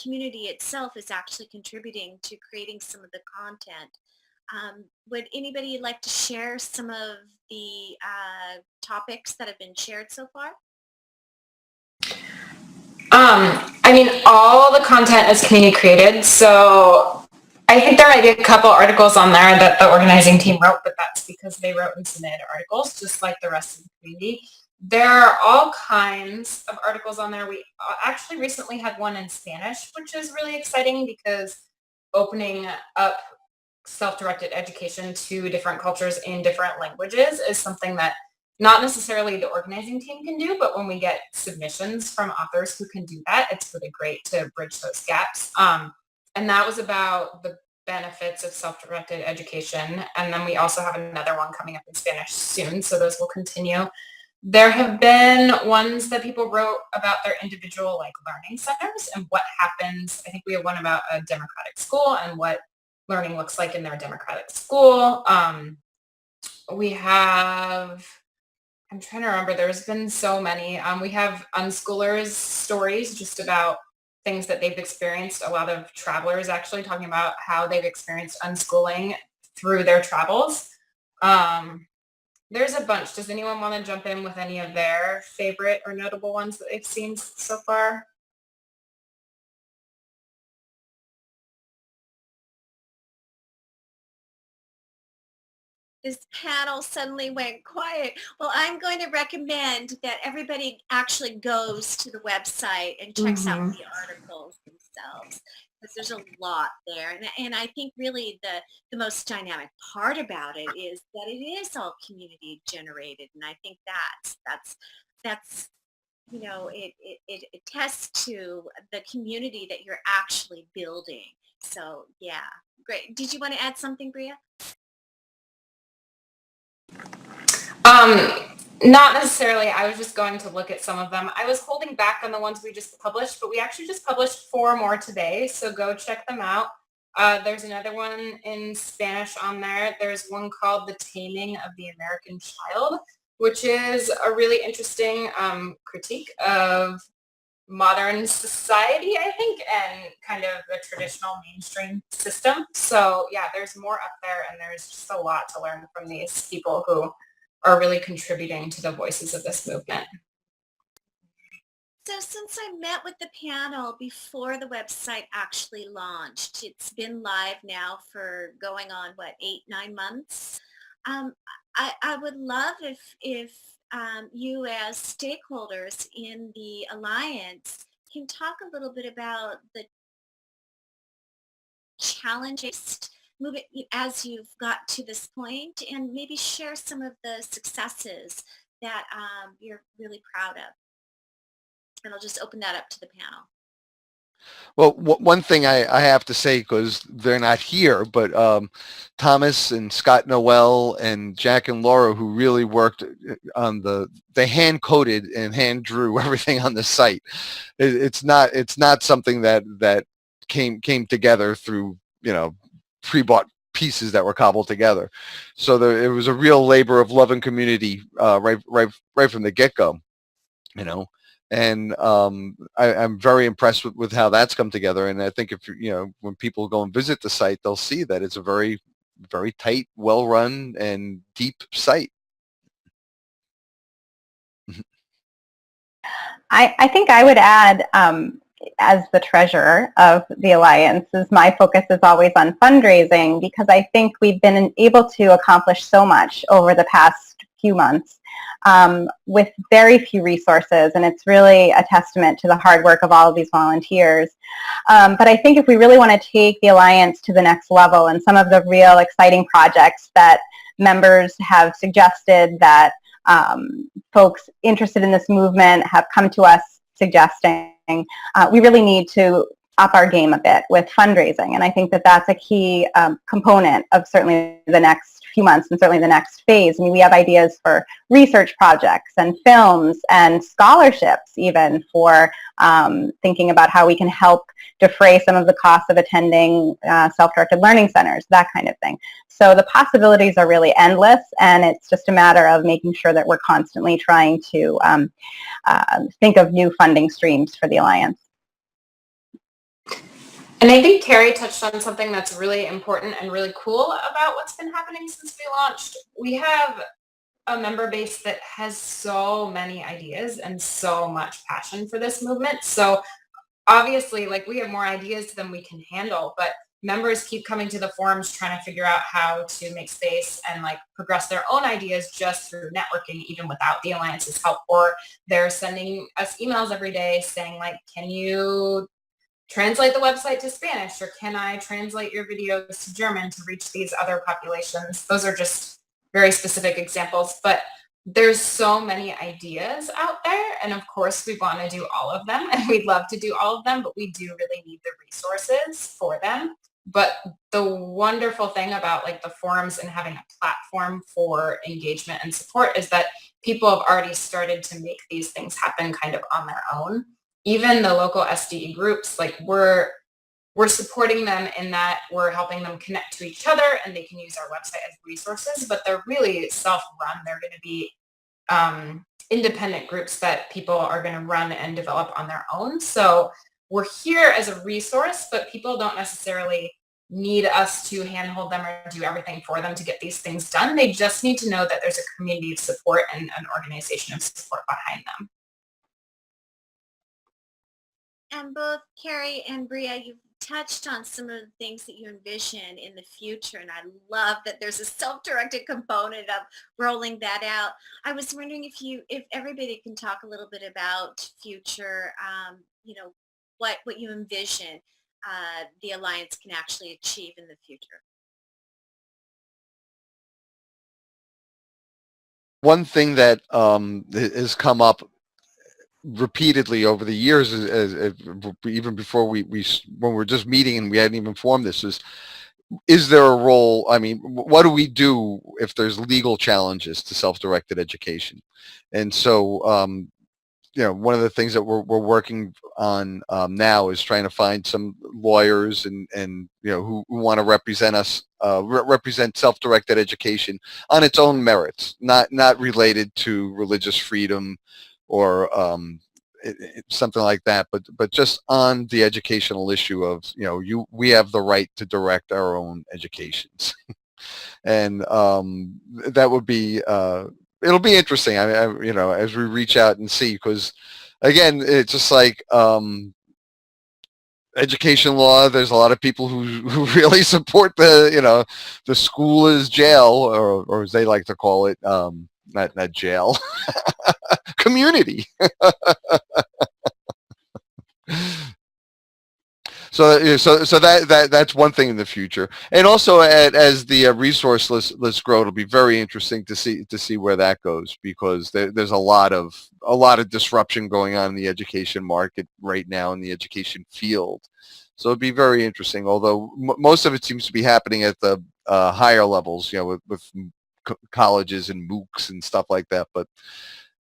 community itself is actually contributing to creating some of the content? Would anybody like to share some of the topics that have been shared so far? All the content is community created, so I think there might be a couple articles on there that the organizing team wrote, but that's because they wrote and submitted articles, just like the rest of the community. There are all kinds of articles on there. We actually recently had one in Spanish, which is really exciting because opening up self-directed education to different cultures in different languages is something that not necessarily the organizing team can do, but when we get submissions from authors who can do that, it's really great to bridge those gaps. And that was about the benefits of self-directed education. And then we also have another one coming up in Spanish soon, so those will continue. There have been ones that people wrote about their individual learning centers and what happens. I think we have one about a democratic school and what learning looks like in their democratic school. We have, I'm trying to remember, there's been so many. We have unschoolers stories just about things that they've experienced. A lot of travelers actually talking about how they've experienced unschooling through their travels. There's a bunch. Does anyone want to jump in with any of their favorite or notable ones that they've seen so far? This panel suddenly went quiet. Well, I'm going to recommend that everybody actually goes to the website and checks out the articles themselves, because there's a lot there. And I think really the most dynamic part about it is that it is all community generated. And I think that's it attests to the community that you're actually building. So yeah, great. Did you want to add something, Bria? Not necessarily. I was just going to look at some of them. I was holding back on the ones we just published, but we actually just published 4 more today, so go check them out. There's another one in Spanish on there. There's one called The Taming of the American Child, which is a really interesting critique of modern society, I think, and kind of the traditional mainstream system. So yeah, there's more up there, and there's just a lot to learn from these people who are really contributing to the voices of this movement. So since I met with the panel before the website actually launched, it's been live now for going on, 8-9 months. I would love if you as stakeholders in the Alliance can talk a little bit about the challenges moving as you've got to this point, and maybe share some of the successes that you're really proud of. And I'll just open that up to the panel. Well, one thing I have to say, because they're not here, but Thomas and Scott Noel and Jack and Laura, who really worked on they hand coded and hand drew everything on the site. It's not something that came together through, pre-bought pieces that were cobbled together. So it was a real labor of love and community right from the get-go. And I'm very impressed with how that's come together. And I think if when people go and visit the site, they'll see that it's a very, very tight, well-run, and deep site. I think I would add, as the treasurer of the Alliance, my focus is always on fundraising, because I think we've been able to accomplish so much over the past few months with very few resources, and it's really a testament to the hard work of all of these volunteers. But I think if we really want to take the Alliance to the next level, and some of the real exciting projects that members have suggested that folks interested in this movement have come to us suggesting, we really need to up our game a bit with fundraising. And I think that that's a key component of certainly the next few months and certainly the next phase. I mean, we have ideas for research projects and films and scholarships, even for thinking about how we can help defray some of the costs of attending self-directed learning centers, that kind of thing. So the possibilities are really endless, and it's just a matter of making sure that we're constantly trying to think of new funding streams for the Alliance. And I think Carrie touched on something that's really important and really cool about what's been happening since we launched. We have a member base that has so many ideas and so much passion for this movement. So obviously, we have more ideas than we can handle, but members keep coming to the forums trying to figure out how to make space and progress their own ideas just through networking, even without the Alliance's help. Or they're sending us emails every day saying, can you translate the website to Spanish, or can I translate your videos to German to reach these other populations? Those are just very specific examples, but there's so many ideas out there, and of course we want to do all of them, and we'd love to do all of them, but we do really need the resources for them. But the wonderful thing about the forums and having a platform for engagement and support is that people have already started to make these things happen kind of on their own. Even the local SDE groups, we're supporting them in that we're helping them connect to each other, and they can use our website as resources, but they're really self-run. They're going to be independent groups that people are going to run and develop on their own. So we're here as a resource, but people don't necessarily need us to handhold them or do everything for them to get these things done. They just need to know that there's a community of support and an organization of support behind them. And both Carrie and Bria, you've touched on some of the things that you envision in the future, and I love that there's a self-directed component of rolling that out. I was wondering if everybody can talk a little bit about future, what you envision the Alliance can actually achieve in the future. One thing that has come up repeatedly over the years, even before when we're just meeting and we hadn't even formed this, is there a role? I mean, what do we do if there's legal challenges to self-directed education? And so, one of the things that we're working on now is trying to find some lawyers and who want to represent us, represent self-directed education on its own merits, not related to religious freedom or something like that, but just on the educational issue of we have the right to direct our own educations, and that would be it'll be interesting. As we reach out and see, because again, it's just education law. There's a lot of people who really support the school is jail, or as they like to call it, not jail. Community. So that's one thing in the future, and also as the resource lists grow, it'll be very interesting to see where that goes, because there's a lot of disruption going on in the education market right now, in the education field. So it'd be very interesting. Although most of it seems to be happening at the higher levels, with colleges and MOOCs and stuff like that. But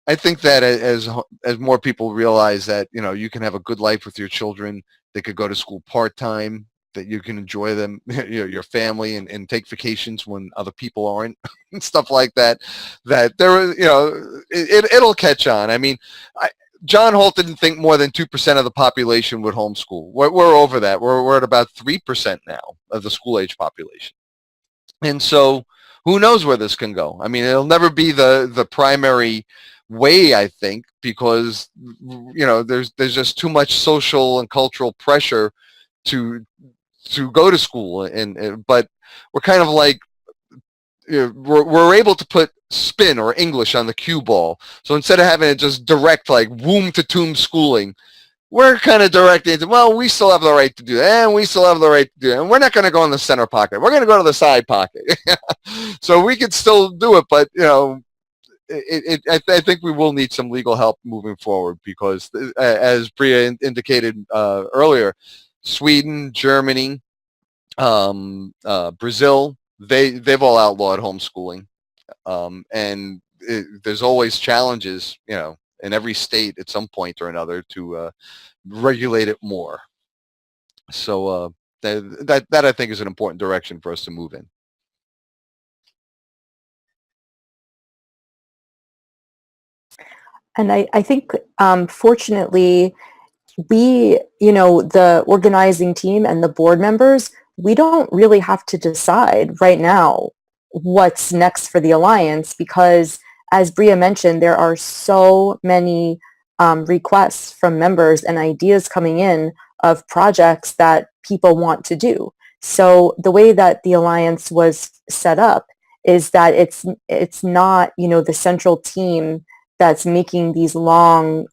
I think that as more people realize that, you can have a good life with your children, they could go to school part-time, that you can enjoy them, your family, and take vacations when other people aren't, and stuff like that, that there, it'll catch on. I mean, John Holt didn't think more than 2% of the population would homeschool. We're over that. We're at about 3% now of the school-age population. And so who knows where this can go? I mean, it'll never be the primary way, I think, because there's just too much social and cultural pressure to go to school, but we're kind of like, we're able to put spin or English on the cue ball. So instead of having it just direct, like womb to tomb schooling, we're kind of directing it to, well, we still have the right to do that, and we still have the right to do it, and we're not going to go in the center pocket. We're going to go to the side pocket. So we could still do it, but I think we will need some legal help moving forward, because as Bria indicated earlier, Sweden, Germany, Brazil, they've all outlawed homeschooling, and there's always challenges, in every state at some point or another to regulate it more. So that I think is an important direction for us to move in. And I think, fortunately, we, the organizing team and the board members, we don't really have to decide right now what's next for the Alliance, because, as Bria mentioned, there are so many requests from members and ideas coming in of projects that people want to do. So the way that the Alliance was set up is that it's not, the central team that's making these long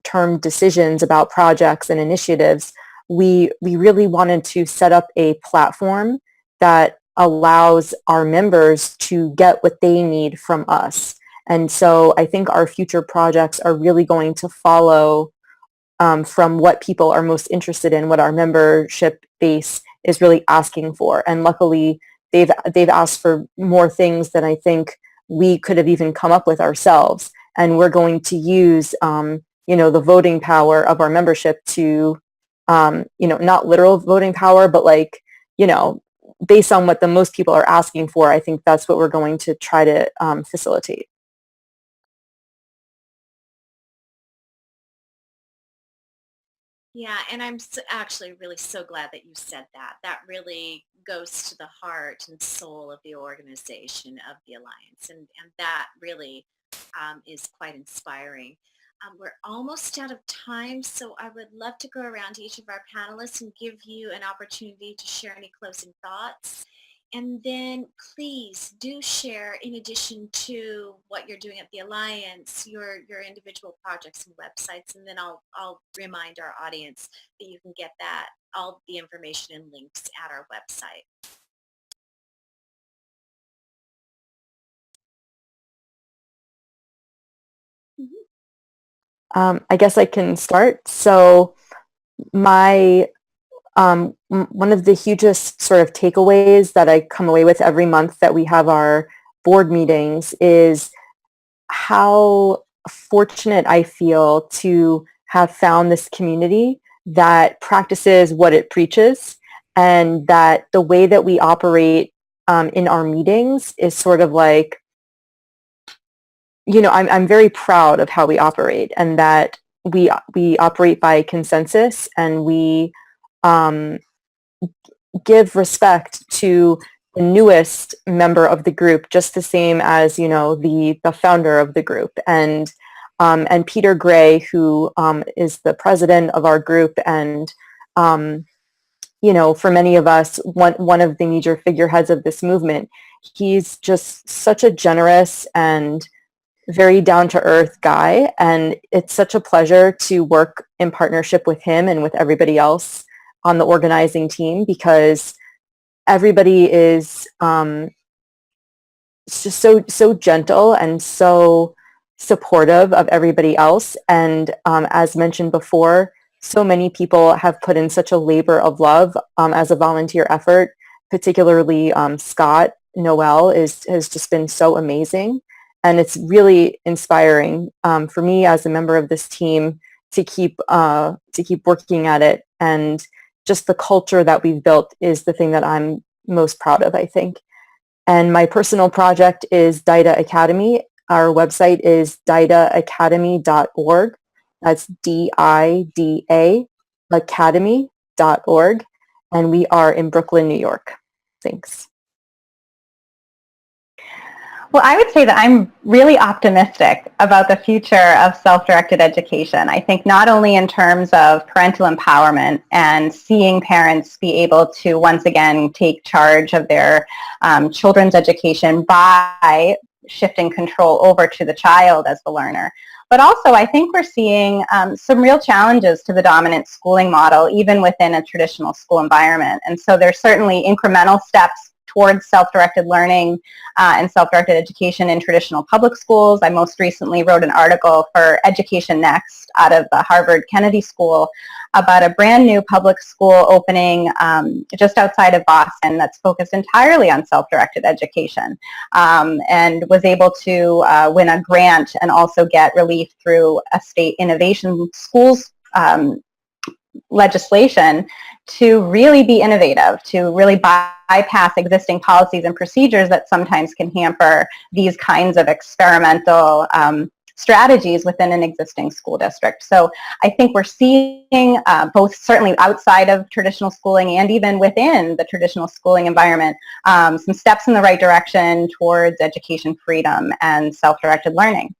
term decisions about projects and initiatives. We really wanted to set up a platform that allows our members to get what they need from us. And so I think our future projects are really going to follow from what people are most interested in, what our membership base is really asking for. And luckily, they've asked for more things than I think we could have even come up with ourselves. And we're going to use, the voting power of our membership to, not literal voting power, but based on what the most people are asking for, I think that's what we're going to try to facilitate. Yeah, and I'm actually really so glad that you said that. That really goes to the heart and soul of the organization of the Alliance, and that really is quite inspiring. We're almost out of time, so I would love to go around to each of our panelists and give you an opportunity to share any closing thoughts. And then please do share, in addition to what you're doing at the Alliance, your individual projects and websites, and then I'll remind our audience that you can get all the information and links at our website. I guess I can start. So my one of the hugest sort of takeaways that I come away with every month that we have our board meetings is how fortunate I feel to have found this community that practices what it preaches, and that the way that we operate in our meetings is sort of like, I'm very proud of how we operate, and that we operate by consensus, and we give respect to the newest member of the group just the same as, the founder of the group. And Peter Gray, who is the president of our group, and for many of us, one of the major figureheads of this movement, he's just such a generous and very down-to-earth guy, and it's such a pleasure to work in partnership with him and with everybody else on the organizing team, because everybody is just so gentle and so supportive of everybody else. And as mentioned before, so many people have put in such a labor of love as a volunteer effort, particularly Scott Noel has just been so amazing. And it's really inspiring for me as a member of this team to keep working at it. And just the culture that we've built is the thing that I'm most proud of, I think. And my personal project is DIDA Academy. Our website is didaacademy.org. That's DIDA academy.org. And we are in Brooklyn, New York. Thanks. Well, I would say that I'm really optimistic about the future of self-directed education. I think not only in terms of parental empowerment and seeing parents be able to once again take charge of their children's education by shifting control over to the child as the learner. But also, I think we're seeing some real challenges to the dominant schooling model, even within a traditional school environment. And so there's certainly incremental steps towards self-directed learning and self-directed education in traditional public schools. I most recently wrote an article for Education Next out of the Harvard Kennedy School about a brand new public school opening just outside of Boston that's focused entirely on self-directed education, and was able to win a grant and also get relief through a state innovation schools legislation to really be innovative, to really bypass existing policies and procedures that sometimes can hamper these kinds of experimental strategies within an existing school district. So I think we're seeing both certainly outside of traditional schooling and even within the traditional schooling environment, some steps in the right direction towards education freedom and self-directed learning.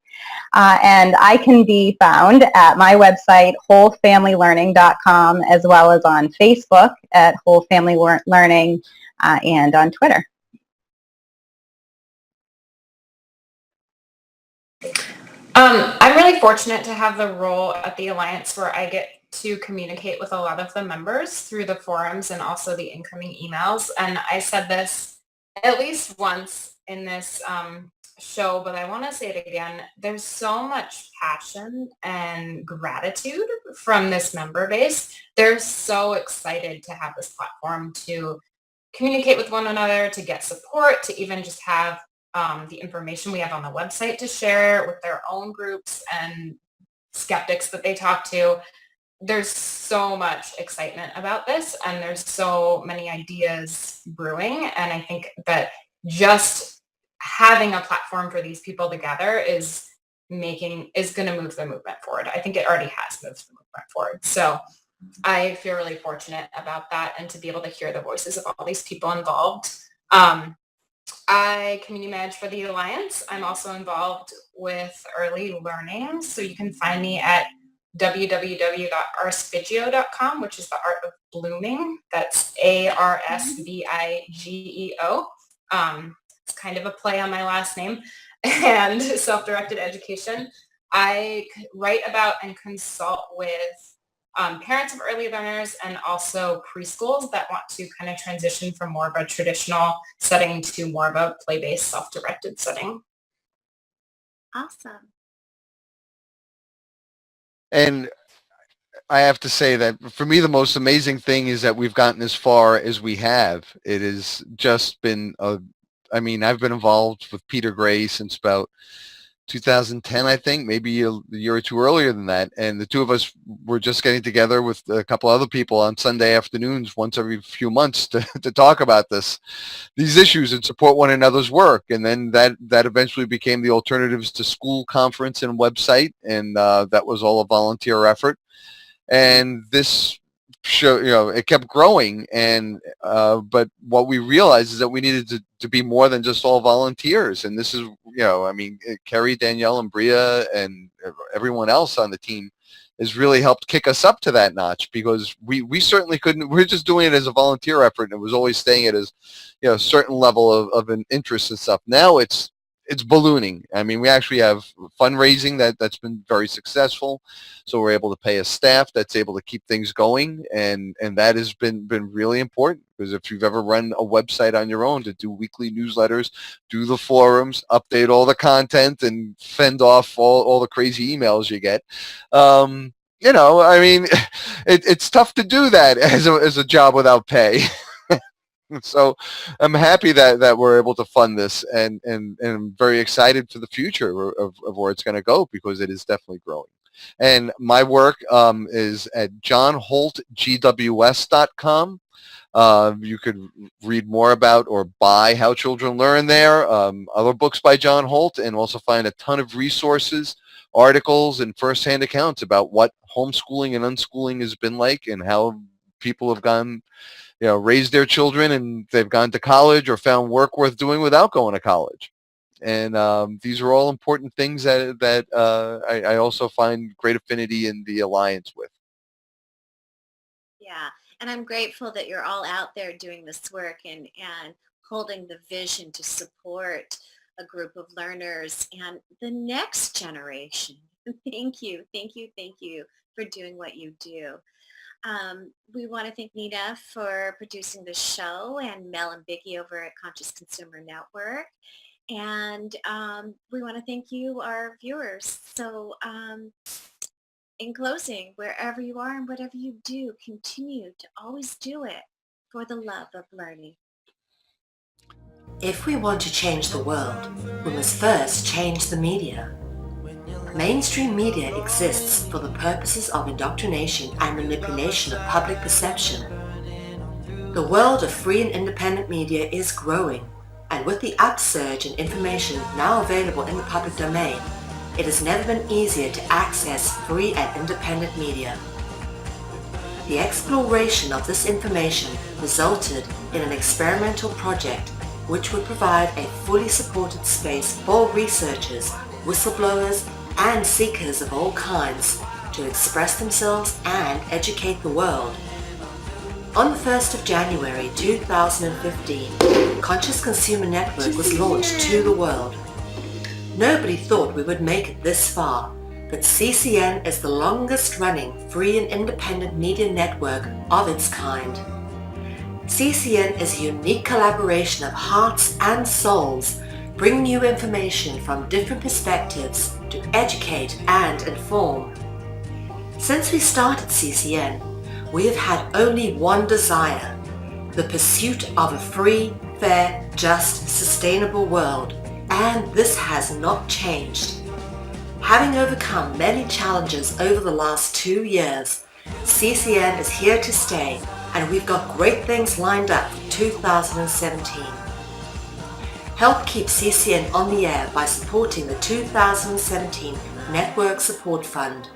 And I can be found at my website, wholefamilylearning.com, as well as on Facebook at Whole Family Learning and on Twitter. I'm really fortunate to have the role at the Alliance where I get to communicate with a lot of the members through the forums and also the incoming emails. And I said this at least once in this show, but I want to say it again. There's so much passion and gratitude from this member base. They're so excited to have this platform to communicate with one another, to get support, to even just have the information we have on the website to share with their own groups and skeptics that they talk to. There's so much excitement about this, and there's so many ideas brewing. And I think that just having a platform for these people together is going to move the movement forward. I think it already has moved the movement forward. So I feel really fortunate about that, and to be able to hear the voices of all these people involved. I community manage for the Alliance. I'm also involved with early learning. So you can find me at www.arsvigeo.com, which is the art of blooming. That's ARSVIGEO. It's kind of a play on my last name. And self-directed education. I write about and consult with parents of early learners and also preschools that want to kind of transition from more of a traditional setting to more of a play-based self-directed setting. Awesome. And I have to say that for me, the most amazing thing is that we've gotten as far as we have. It has just been I've been involved with Peter Gray since about 2010, I think, maybe a year or two earlier than that. And the two of us were just getting together with a couple other people on Sunday afternoons once every few months to talk about these issues and support one another's work. And then that eventually became the Alternatives to School conference and website. And that was all a volunteer effort. And this show, it kept growing. And but what we realized is that we needed to be more than just all volunteers. And this is, Kerry, Danielle, and Bria, and everyone else on the team has really helped kick us up to that notch, because we certainly couldn't. We're just doing it as a volunteer effort, and it was always staying at a certain level of an interest and stuff. Now it's it's ballooning. I mean, we actually have fundraising that's been very successful. So we're able to pay a staff that's able to keep things going. And that has been really important, because if you've ever run a website on your own to do weekly newsletters, do the forums, update all the content, and fend off all the crazy emails you get, I mean, it's tough to do that as a job without pay. So I'm happy that we're able to fund this, and I'm very excited for the future of where it's going to go, because it is definitely growing. And my work is at johnholtgws.com. You could read more about or buy How Children Learn there, other books by John Holt, and also find a ton of resources, articles, and firsthand accounts about what homeschooling and unschooling has been like, and how people have gone, raised their children, and they've gone to college or found work worth doing without going to college. And these are all important things that I also find great affinity in the Alliance with. Yeah, and I'm grateful that you're all out there doing this work and holding the vision to support a group of learners and the next generation. Thank you for doing what you do. We want to thank Nina for producing the show, and Mel and Biggie over at Conscious Consumer Network. And we want to thank you, our viewers. So in closing, wherever you are and whatever you do, continue to always do it for the love of learning. If we want to change the world, we must first change the media. Mainstream media exists for the purposes of indoctrination and manipulation of public perception. The world of free and independent media is growing, and with the upsurge in information now available in the public domain, it has never been easier to access free and independent media. The exploration of this information resulted in an experimental project which would provide a fully supported space for researchers, whistleblowers, and seekers of all kinds to express themselves and educate the world. On the 1st of January 2015, Conscious Consumer Network was launched to the world. Nobody thought we would make it this far, but CCN is the longest running free and independent media network of its kind. CCN is a unique collaboration of hearts and souls, bringing you information from different perspectives to educate and inform. Since we started CCN, we have had only one desire: the pursuit of a free, fair, just, sustainable world, and this has not changed. Having overcome many challenges over the last 2 years, CCN is here to stay, and we've got great things lined up for 2017. Help keep CCN on the air by supporting the 2017 Network Support Fund.